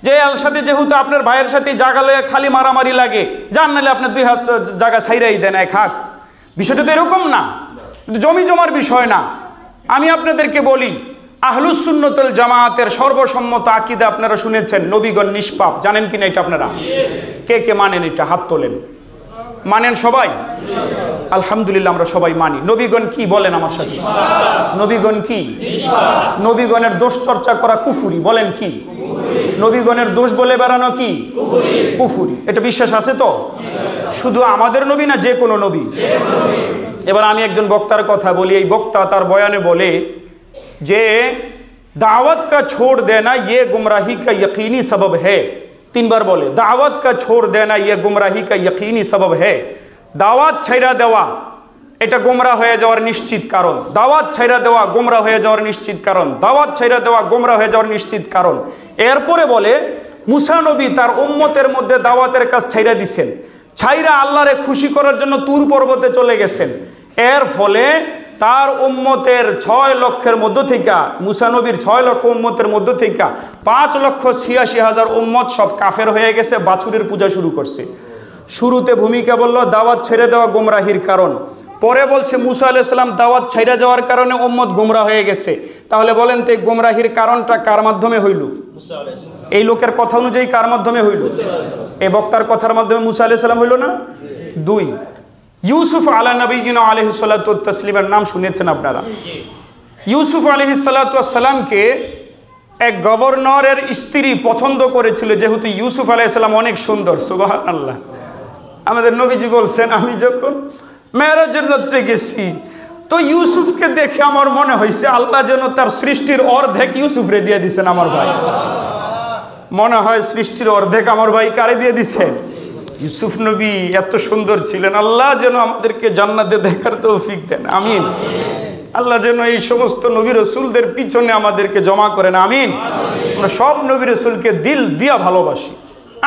যে এর সাথে যেহেতু আপনার ভাইয়ের সাথে জায়গা লাগে খালি মারামারি লাগে, যার নাহলে আপনার দুই হাত জায়গা ছাইরাই দেন এক হাত, বিষয়টা তো এরকম না, জমি জমার বিষয় না। আমি আপনাদেরকে বলি, আহলুস সুন্নাতুল জামাতের সর্বসম্মত আকীদা আপনারা শুনেছেন, নবীগণ নিষ্পাপ, জানেন কিনা এটা আপনারা? কে কে মানেন এটা? হাত তোলেন। মানেন সবাই? আলহামদুলিল্লাহ, আমরা সবাই মানি। নবীগণ কি বলেন আমার সাথে? নবীগণ কি? নবীগণের দোষ চর্চা করা কুফুরি, বলেন কি? নবীগণের দোষ বলে বেড়ানো কি কুফুরি? এটা বিশ্বাস আছে তো? শুধু আমাদের নবী না, যে কোনো নবী। এবার আমি একজন বক্তার কথা বলি। এই বক্তা তার বয়ানে বলে যে দাওয়াত কা ছোড় দেনা ये गुमराही का यकीनी सबब है। তিনবার বলে, দাওয়াত কা ছোড় দেনা ये गुमराही का यकीनी सबब है। দাওয়াত ছাইরা দেওয়া এটা গোমরা হয়ে যাওয়ার নিশ্চিত কারণ। দাওয়াত ছাইরা দেওয়া গোমরা হয়ে যাওয়ার নিশ্চিত কারণ। দাওয়াত ছাইরা দেওয়া গোমরা হয়ে যাওয়ার নিশ্চিত কারণ। এরপরে বলে, মুসা নবী তার উম্মতের মধ্যে দাওয়াতের কাজ ছাইরা দিছেন, ছাইরা আল্লাহরে খুশি করার জন্য তুর পর্বতে চলে গেছেন। এর ফলে তার উম্মতের 6 লক্ষের মধ্য থেকে, মুসা নবীর 6 লক্ষ উম্মতের মধ্য থেকে 5,86,000 উম্মত সব কাফের হয়ে গেছে, বাছুরের পূজা শুরু করছে। শুরুতে ভূমিকা বলল দাওয়াত ছেড়ে দেওয়া গোমরাহির কারণ, পরে বলছে মুসা আলাইহিস সালাম দাওয়াত ছেড়ে যাওয়ার কারণে উম্মত গোমরা হয়ে গেছে। তাহলে বলেন তো এই গোমরাহির কারণটা কার মাধ্যমে হইল? এই লোকের কথা অনুযায়ী কার মাধ্যমে হইল? এই বক্তার কথার মাধ্যমে মুসা আলাইহিস সালাম হইল না? 2, ইউসুফ আলা নবীনা আলাইহিস সালাতু ওয়াত তাসলিমের নাম শুনেছেন আপনারা। ইউসুফ আলাইহিস সালাতু ওয়াস সালামকে এক গভর্নরের স্ত্রী পছন্দ করেছিল, যেহেতু ইউসুফ আলাইহিস সালাম অনেক সুন্দর। সুবহানাল্লাহ। আমাদের নবীজি বলছেন, আমি যখন মেরাজের রাত্রে গেছি তো ইউসুফকে দেখে আমার মনে হয়েছে আল্লাহ যেন তার সৃষ্টির অর্ধেক ইউসুফরে দিয়ে দিচ্ছেন। আমার ভাই মনে হয় সৃষ্টির অর্ধেক আমার ভাই কারে দিয়ে দিচ্ছেন? ইউসুফ নবী এত সুন্দর ছিলেন, আল্লাহ যেন আমাদেরকে জান্নাতে দেখার তৌফিক দেন, আমিন। আল্লাহ যেন এই সমস্ত নবী রাসূলদের পিছনে আমাদেরকে জমা করেন, আমিন। আমরা সব নবী রাসূলকে দিল দিয়া ভালোবাসি।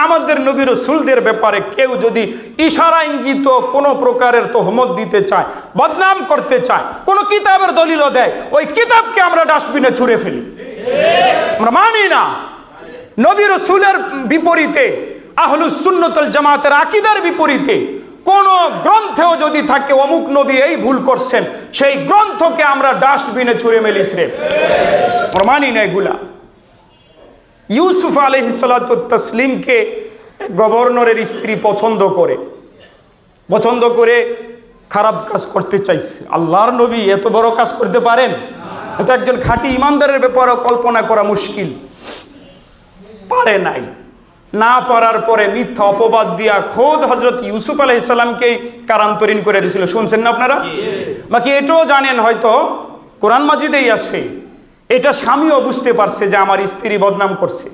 আমাদের নবী রাসূলদের ব্যাপারে কেউ যদি ইশারা ইঙ্গিত কোনো প্রকারের তহমত দিতে চায়, বদনাম করতে চায়, কোনো কিতাবের দলিলও দেয়, ওই কিতাবকে আমরা ডাস্টবিনে ছুঁড়ে ফেলি, আমরা মানি না। নবী রাসূলের বিপরীতে, আহলুস সুন্নাতুল জামাতের আকীদার বিপরীতে কোন গ্রন্থেও যদি থাকে অমুক নবী এই ভুল করছেন, সেই গ্রন্থকে আমরা ডাস্টবিনে ছুঁড়ে মেলি, স্রেফ আমরা মানি না এগুলা। ইউসুফ আলাইহিস সালাতু তাসলিমকে গভর্নরের স্ত্রী পছন্দ করে খারাপ কাজ করতে চাইছে। আল্লাহর নবী এত বড় কাজ করতে পারেন? এটা একজন খাঁটি ইমানদারের ব্যাপারে কল্পনা করা মুশকিল। পারে নাই, না পারার পরে মিথ্যা অপবাদ দিয়া খোদ হযরত ইউসুফ আলাইহিস সালামকেই কারান্তরীণ করে দিয়েছিল। শুনছেন না আপনারা? বাকি এটাও জানেন হয়তো কোরআন মাজিদেই আছে, এটা স্বামীও বুঝতে পারছে যে আমার স্ত্রী বদনাম করছে।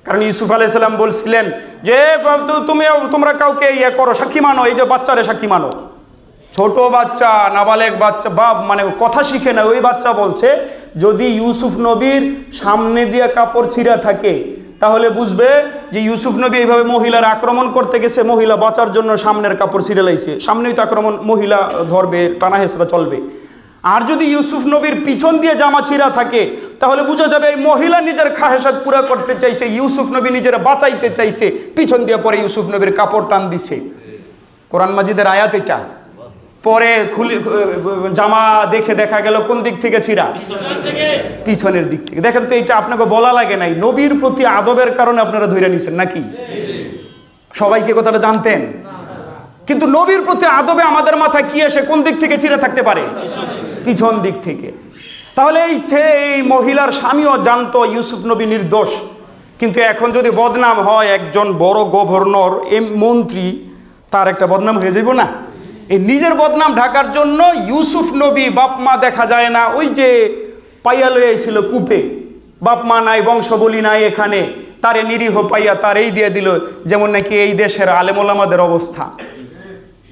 কারণ ইউসুফ আলাইহিস সালাম বলছিলেন যে তোমরা কাউকে ইয়ে করো, সাক্ষী মানো, এই যে বাচ্চারে সাক্ষী মানো। ছোট বাচ্চা, নাবালেগ বাচ্চা, বাপ মানে কথা শিখে না, ওই বাচ্চা বলছে যদি ইউসুফ নবীর সামনে দিয়ে কাপড় ছিঁড়া থাকে তাহলে বুঝবে যে ইউসুফ নবী এইভাবে মহিলার আক্রমণ করতে গেছে, মহিলা বাঁচার জন্য সামনের কাপড় ছিঁড়ে লাইছে, সামনেই তো আক্রমণ, মহিলা ধরবে, টানা হেসরা চলবে। আর যদি ইউসুফ নবীর পিছন দিয়ে জামা ছিঁড়া থাকে তাহলে বোঝা যাবে এই মহিলা নিজের খাহেসাত পুরা করতে চাইছে, ইউসুফ নবী নিজের বাঁচাইতে চাইছে, পিছন দিয়ে পরে ইউসুফ নবীর কাপড় টান দিছে। কোরআন মাজিদের আয়াত এটা। পরে খুলে জামা দেখে দেখা গেল কোন দিক থেকে ছিঁড়া? পিছনের দিক থেকে। দেখেন তো, এটা আপনাকে বলা লাগে নাই, নবীর প্রতি আদবের কারণে আপনারা ধরে নিছেন নাকি? সবাইকে কথাটা জানতেন? কিন্তু নবীর প্রতি আদবে আমাদের মাথায় কি আসে, কোন দিক থেকে ছিঁড়ে থাকতে পারে? পিছন দিক থেকে। তাহলে এই মহিলার স্বামীও জানতো ইউসুফ নবী নির্দোষ। কিন্তু এখন যদি বদনাম হয়, একজন বড় গভর্নর, মন্ত্রী, তার একটা বদনাম হয়ে যাইব না? এই নিজের বদনাম ঢাকার জন্য ইউসুফ নবী বাপ মা দেখা যায় না, ওই যে পাইয়া লইয়াছিল কূপে, বাপ মা নাই, বংশ বলি নাই এখানে, তারে নিরীহ পাইয়া তার এই দিয়ে দিল। যেমন নাকি এই দেশের আলেম ওলামাদের অবস্থা,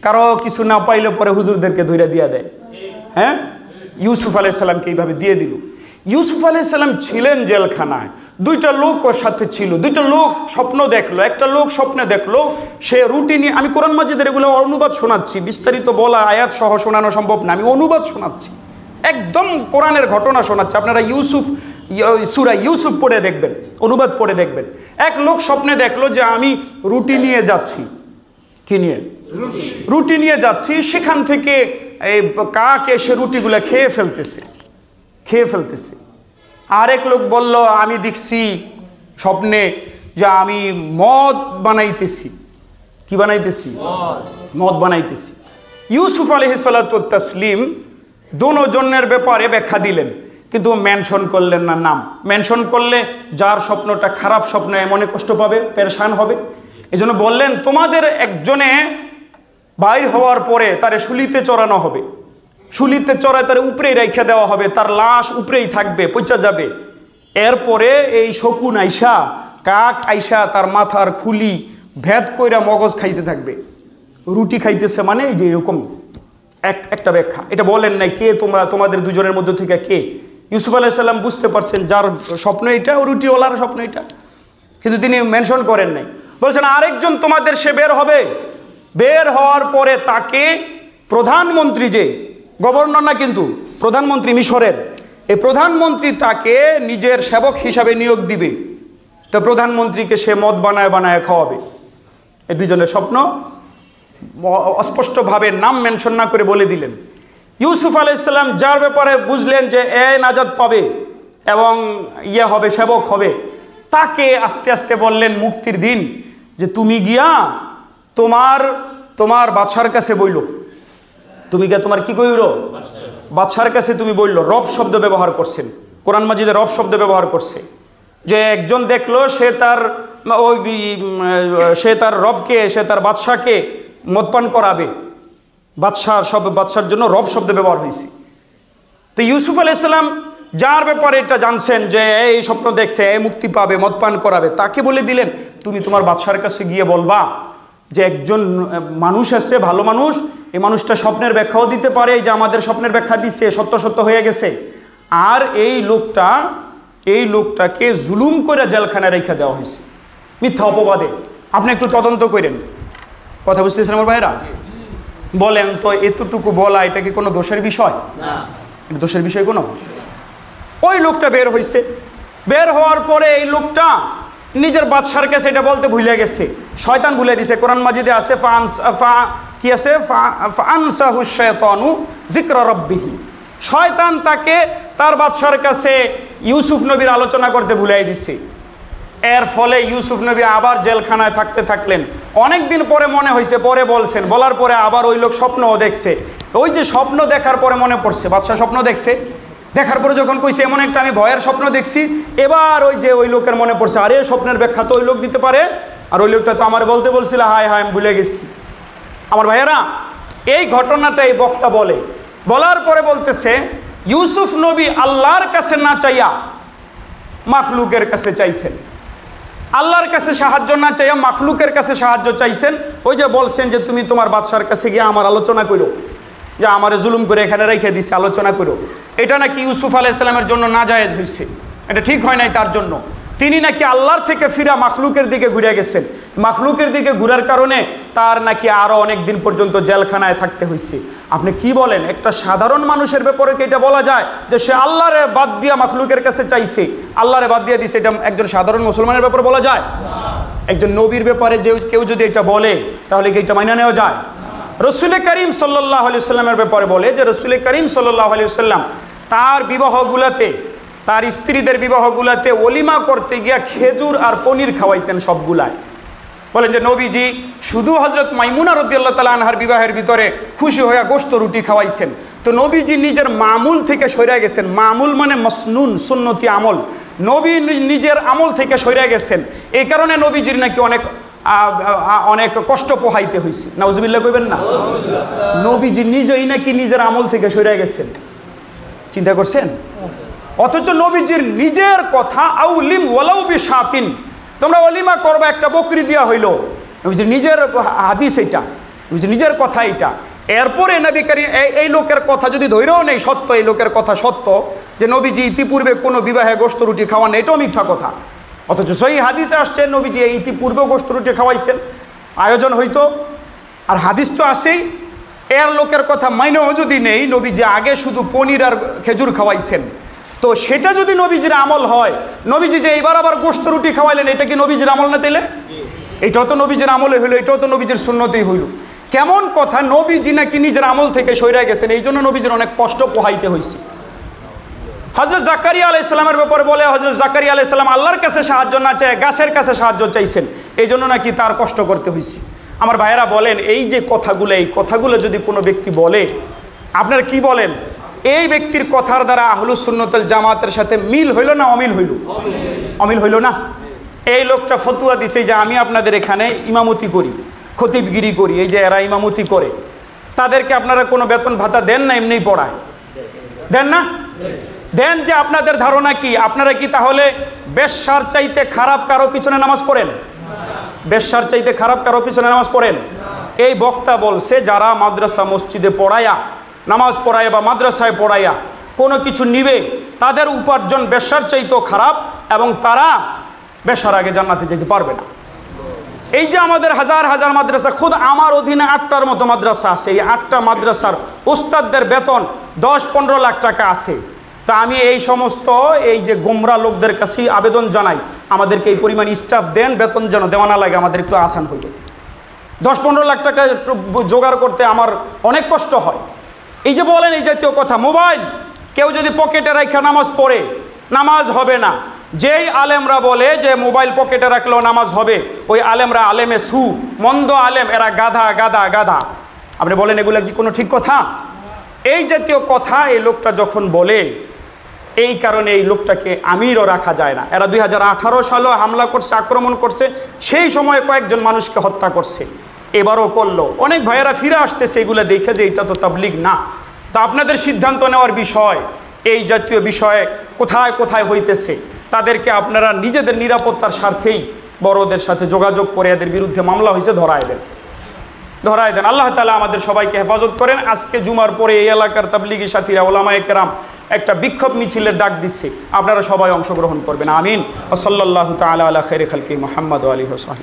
কারো কিছু না পাইলে পরে হুজুরদেরকে ধইরা দিয়া দেয়। হ্যাঁ, ইউসুফ আলাইহিস সালামকে এইভাবে দিয়ে দিল। ইউসুফ আলাইহিস সালাম ছিলেন জেলখানায়, দুইটা লোক ওর সাথে ছিল, দুইটা লোক স্বপ্ন দেখলো। একটা লোক স্বপ্নে দেখলো সে রুটি নিয়ে, আমি কোরআন মাজিদের এগুলো অনুবাদ শোনাচ্ছি, বিস্তারিত বলা আয়াত সহ শোনানো সম্ভব না, আমি অনুবাদ শোনাচ্ছি, একদম কোরআনের ঘটনা শোনাচ্ছি। আপনারা সূরা ইউসুফ পড়ে দেখবেন, অনুবাদ পড়ে দেখবেন। এক লোক স্বপ্নে দেখলো যে আমি রুটি নিয়ে যাচ্ছি, কি নিয়ে? রুটি নিয়ে যাচ্ছি, সেখান থেকে এই কাক এসে রুটিগুলো খেয়ে ফেলতেছে। আরেক লোক বলল আমি দেখছি স্বপ্নে যে আমি মদ বানাইতেছি। কি বানাইতেছি? মদ বানাইতেছি। ইউসুফ আলাইহিস সালাতু তাসলিম দুজনের ব্যাপারে ব্যাখ্যা দিলেন, কিন্তু মেনশন করলেন না নাম। মেনশন করলে যার স্বপ্নটা খারাপ স্বপ্ন, মনে কষ্ট পাবে, পেরেশান হবে। এজন্য বললেন তোমাদের একজনে বাইর হওয়ার পরে তারে শুলিতে চড়ানো হবে, শুলিতে চড়ায় তার উপরেই রেখে দেওয়া হবে, তার লাশ উপরেই থাকবে, পচা যাবে। এরপরে এই শকুন আইসা, কাক আইসা তার মাথার খুলি ভেদ কইরা মগজ খাইতে থাকবে। রুটি খাইতেছে মানে এই যে এরকম একটা ব্যাখ্যা। এটা বলেন নাই কে তোমাদের দুজনের মধ্যে থেকে কে? ইউসুফ আলাইহিস সালাম বুঝতে পারছেন যার স্বপ্ন এটা, ও রুটিওয়ালার স্বপ্ন এটা, কিন্তু তিনি মেনশন করেন নাই। বলছেন আরেকজন তোমাদের সে বের হবে, বের হওয়ার পরে তাকে প্রধানমন্ত্রী, যে গভর্নর না কিন্তু প্রধানমন্ত্রী মিশরের, এই প্রধানমন্ত্রী তাকে নিজের সেবক হিসাবে নিয়োগ দিবে। তো প্রধানমন্ত্রীকে সে মদ বানায় খাওয়াবে। এই দুজনের স্বপ্ন অস্পষ্টভাবে নাম মেনশন না করে বলে দিলেন। ইউসুফ আলাইহিস সালাম যার ব্যাপারে বুঝলেন যে এ নাজাত পাবে এবং হবে, সেবক হবে, তাকে আস্তে আস্তে বললেন মুক্তির দিন যে তুমি গিয়া তোমার বাদশার কাছে বইল। তুমি গিয়া তোমার কি কইল? বাদশার কাছে তুমি বলল। রব শব্দ ব্যবহার করছেন, কোরআন মাজিদে রব শব্দ ব্যবহার করছে। যে একজন দেখলো সে তার রবকে, সে তার বাদশাকে মদপান করাবে। বাদশার জন্য রব শব্দ ব্যবহার হয়েছে। তো ইউসুফ আলাইহিস সালাম যার ব্যাপারে এটা জানছেন যে এই স্বপ্ন দেখছে, এই মুক্তি পাবে, মদপান করাবে, তাকে বলে দিলেন তুমি তোমার বাদশার কাছে গিয়ে বলবা যে একজন মানুষ আছে, ভালো মানুষ, এই মানুষটা স্বপ্নের ব্যাখ্যাও দিতে পারে, যে আমাদের স্বপ্নের ব্যাখ্যা দিচ্ছে, সত্য হয়ে গেছে। আর এই লোকটাকে জুলুম করে জেলখানায় রেখে দেওয়া হয়েছে মিথ্যা অপবাদে। আপনি একটু তদন্ত করেন, কথা বুঝতেছেন আমার ভাইরা? বলেন তো এতটুকু বলা এটা কি কোনো দোষের বিষয়? না, এটা দোষের বিষয় কোনো? ওই লোকটা বের হয়েছে, বের হওয়ার পরে এই লোকটা নিজের বাদশার কাছে এটা বলতে ভুলে গেছে, শয়তান ভুলে দিছে। কোরআন মাজিদে আছে কি আছে? ফাআনসাহু শাইতানু যিকরা রাব্বিহি। শয়তান তাকে তার বাদশার কাছে ইউসুফ নবীর আলোচনা করতে ভুলাই দিছে। এর ফলে ইউসুফ নবী আবার জেলখানায় থাকতে থাকলেন। অনেক দিন পরে মনে হয়েছে, পরে বলছেন, বলার পরে আবার ওই লোক স্বপ্নও দেখছে। ওই যে স্বপ্ন দেখার পরে মনে পড়ছে, বাদশাহ স্বপ্ন দেখছে, দেখার পরে যখন কইছে এমন একটা আমি ভয়ের স্বপ্ন দেখছি, এবার ওই যে ওই লোকের মনে পড়ছে, আরে স্বপ্নের ব্যাখ্যা তো ওই লোক দিতে পারে, আর ওই লোকটা তো আমার বলতে বলছিল, হায় হায় আমি ভুলে গেছি। আমার ভাইয়েরা, এই ঘটনাটা এই বক্তা বলে, বলার পরে বলতেছে ইউসুফ নবী আল্লাহর কাছে না চাইয়া মাখলুকের কাছে চাইছেন, আল্লাহর কাছে সাহায্য না চাইয়া মাখলুকের কাছে সাহায্য চাইছেন। ওই যে বলছেন যে তুমি তোমার বাদশার কাছে গিয়ে আমার আলোচনা করো, যে আমারে জুলুম করে এখানে রেখে দিছে, আলোচনা করো। এটা নাকি ইউসুফ আলাইহিস সালামের জন্য নাজায়েজ হয়েছে, এটা ঠিক হয় নাই তার জন্য। তিনি নাকি আল্লাহর থেকে ফিরা মাখলুকের দিকে ঘুরে গেছেন। মাখলুকের দিকে ঘুরার কারণে তার নাকি আরও অনেক দিন পর্যন্ত জেলখানায় থাকতে হয়েছে। আপনি কি বলেন, একটা সাধারণ মানুষের ব্যাপারে কি এটা বলা যায় যে সে আল্লাহরে বাদ দিয়া মাখলুকের কাছে চাইছে, আল্লাহরে বাদ দিয়া দিছে? এটা একজন সাধারণ মুসলমানের ব্যাপারে বলা যায়? একজন নবীর ব্যাপারে যে কেউ যদি এটা বলে তাহলে কি এটা মাইনা নেওয়া যায়? রসুল করিম সাল্লাল্লাহু আলাইহি ওয়াসাল্লামের ব্যাপারে বলে যে রসুল করিম সাল্লাল্লাহু আলাইহি ওয়াসাল্লাম তার বিবাহগুলাতে, তার স্ত্রীদের বিবাহগুলাতে ওলিমা করতে গিয়া খেজুর আর পনির খাওয়াইতেন সবগুলায়। বলেন যে নবীজি শুধু হজরত মাইমুনা রাদিয়াল্লাহু তাআলা আনহার বিবাহের ভিতরে খুশি হয়ে গোশত রুটি খাওয়াইছেন। তো নবীজি নিজের মামুল থেকে সরে গেছেন। মামুল মানে মসনুন, সুন্নতি আমল। নবী নিজের আমল থেকে সরে গেছেন। এই কারণে নবীজির নাকি অনেক কষ্ট পোহাইতে হয়েছে। নাউজুবিল্লাহ কইবেন না? নবীজি নিজেই নাকি নিজের আমল থেকে সরে গেছেন। চিন্তা করছেন? অথচ নবীজির নিজের কথা, আউলিম ওয়ালাউ বিশাতিন, তোমরা অলিমা করবা একটা বকরি দেওয়া হইল, নবীজির নিজের হাদিস এটা, নবীজির নিজের কথা এটা। এরপরে নবী করিম এই লোকের কথা যদি ধৈর্যও নেই সত্য, এই লোকের কথা সত্য যে নবীজি ইতিপূর্বে কোনো বিবাহে গোশত রুটি খাওয়ান, এটাও মিথ্যা কথা। অথচ সহি হাদিসে আসছে নবীজি এই ইতিপূর্বে গোশত রুটি খাওয়াইছেন, আয়োজন হইতো। আর হাদিস তো আসেই। এর লোকের কথা মাইনেও যদি নেই, নবীজি আগে শুধু পনির আর খেজুর খাওয়াইছেন, তো সেটা যদি নবীজির আমল হয়, নবীজি যে এইবার আবার গোশত রুটি খাওয়াইলেন, এটা কি নবীজির আমল না? তাইলে এটাও তো নবীজির আমলে হইল, এটাও তো নবীজির সুন্নতেই হইল। কেমন কথা, নবীজি নাকি নিজের আমল থেকে সইরা গেছেন, এই জন্য নবীজির অনেক কষ্ট পোহাইতে হয়েছে। হযরত জাকারিয়া আলাইহিস সালামের ব্যাপারে বলে, হযরত জাকারিয়া আলাইহিস সালাম আল্লাহর কাছে সাহায্য না চায় গাছের কাছে সাহায্য চাইছেন, এই জন্য নাকি তার কষ্ট করতে হয়েছে। আমার ভাইয়েরা বলেন, এই যে কথাগুলো, এই কথাগুলো যদি কোনো ব্যক্তি বলে, আপনারা কি বলেন? এই ব্যক্তির কথার দ্বারা আহলুস সুন্নাত ওয়াল জামাতের সাথে মিল হইল না অমিল হইল? অমিল হইল না? এই লোকটা ফতুয়া দিছে যে আমি আপনাদের এখানে ইমামতি করি, খতিবগিরি করি, এই যে এরা ইমামতি করে, তাদেরকে আপনারা কোনো বেতন ভাতা দেন না, এমনিই পড়ায়? দেন না? দেন। যে আপনাদের ধারণা কি, আপনারা কি তাহলে বেশ্যার চাইতে খারাপ কারো পিছনে নামাজ পড়েন? বেশ্যার চাইতে খারাপ কারো পিছনে নামাজ পড়েন? এই বক্তা বলছে যারা মাদ্রাসা মসজিদে পড়ায়া, নামাজ পড়ায় বা মাদ্রাসায় পড়াইয়া কোনো কিছু নিবে, তাদের উপার্জন বেশ্যার চাইতেও খারাপ এবং তারা বেশ্যার আগে জান্নাতে যেতে পারবে না। এই যে আমাদের হাজার হাজার মাদ্রাসা, খুদ আমার অধীনে 8টার মতো মাদ্রাসা আছে, এই 8টা মাদ্রাসার উস্তাদদের বেতন 10-15 লাখ টাকা আছে। তা আমি এই সমস্ত এই যে গোমরা লোকদের কাছেই আবেদন জানাই, আমাদেরকে এই পরিমাণ স্টাফ দেন, বেতন যেন দেওয়া না লাগে, আমাদের একটু আসান হইবে। 10-15 লাখ টাকা জোগাড় করতে আমার অনেক কষ্ট হয়। এই যে বলেন এই জাতীয় কথা, মোবাইল কেউ যদি পকেটে রাখা নামাজ পড়ে, নামাজ হবে না। যেই আলেমরা বলে যে মোবাইল পকেটে রাখলেও নামাজ হবে, ওই আলেমরা আলেমে সু, মন্দ আলেম, এরা গাধা গাধা গাধা। আপনি বলেন এগুলা কি কোনো ঠিক কথা? এই জাতীয় কথা এই লোকটা যখন বলে, এই কারণে এই লোকটাকে আমিরও রাখা যায় না। এরা 2018 সালে হামলা করছে, আক্রমণ করছে, সেই সময়ে কয়েকজন মানুষকে হত্যা করছে, এবারও করলো। অনেক ভাইয়েরা ফিরে আসতেছে এগুলো দেখে যে এটা তো তাবলীগ না। তা আপনাদের সিদ্ধান্ত নেওয়ার বিষয়, এই জাতীয় বিষয়ে কোথায় কোথায় হইতেছে, তাদেরকে আপনারা নিজেদের নিরাপত্তার স্বার্থেই বড়দের সাথে যোগাযোগ করে এদের বিরুদ্ধে মামলা হয়েছে ধরায় দেন। আল্লাহ তাআলা আমাদের সবাইকে হেফাজত করেন। আজকে জুমার পরে এই এলাকার তাবলীগী সাথীরা, ওলামায়ে কেরাম একটা বিক্ষোভ মিছিলের ডাক দিচ্ছে, আপনারা সবাই অংশগ্রহণ করবেন। আমিন। ওয়া সাল্লাল্লাহু তাআলা আলা খায়রি খালকি মুহাম্মদ ওয়া আলিহি ওয়া সাহবিহি।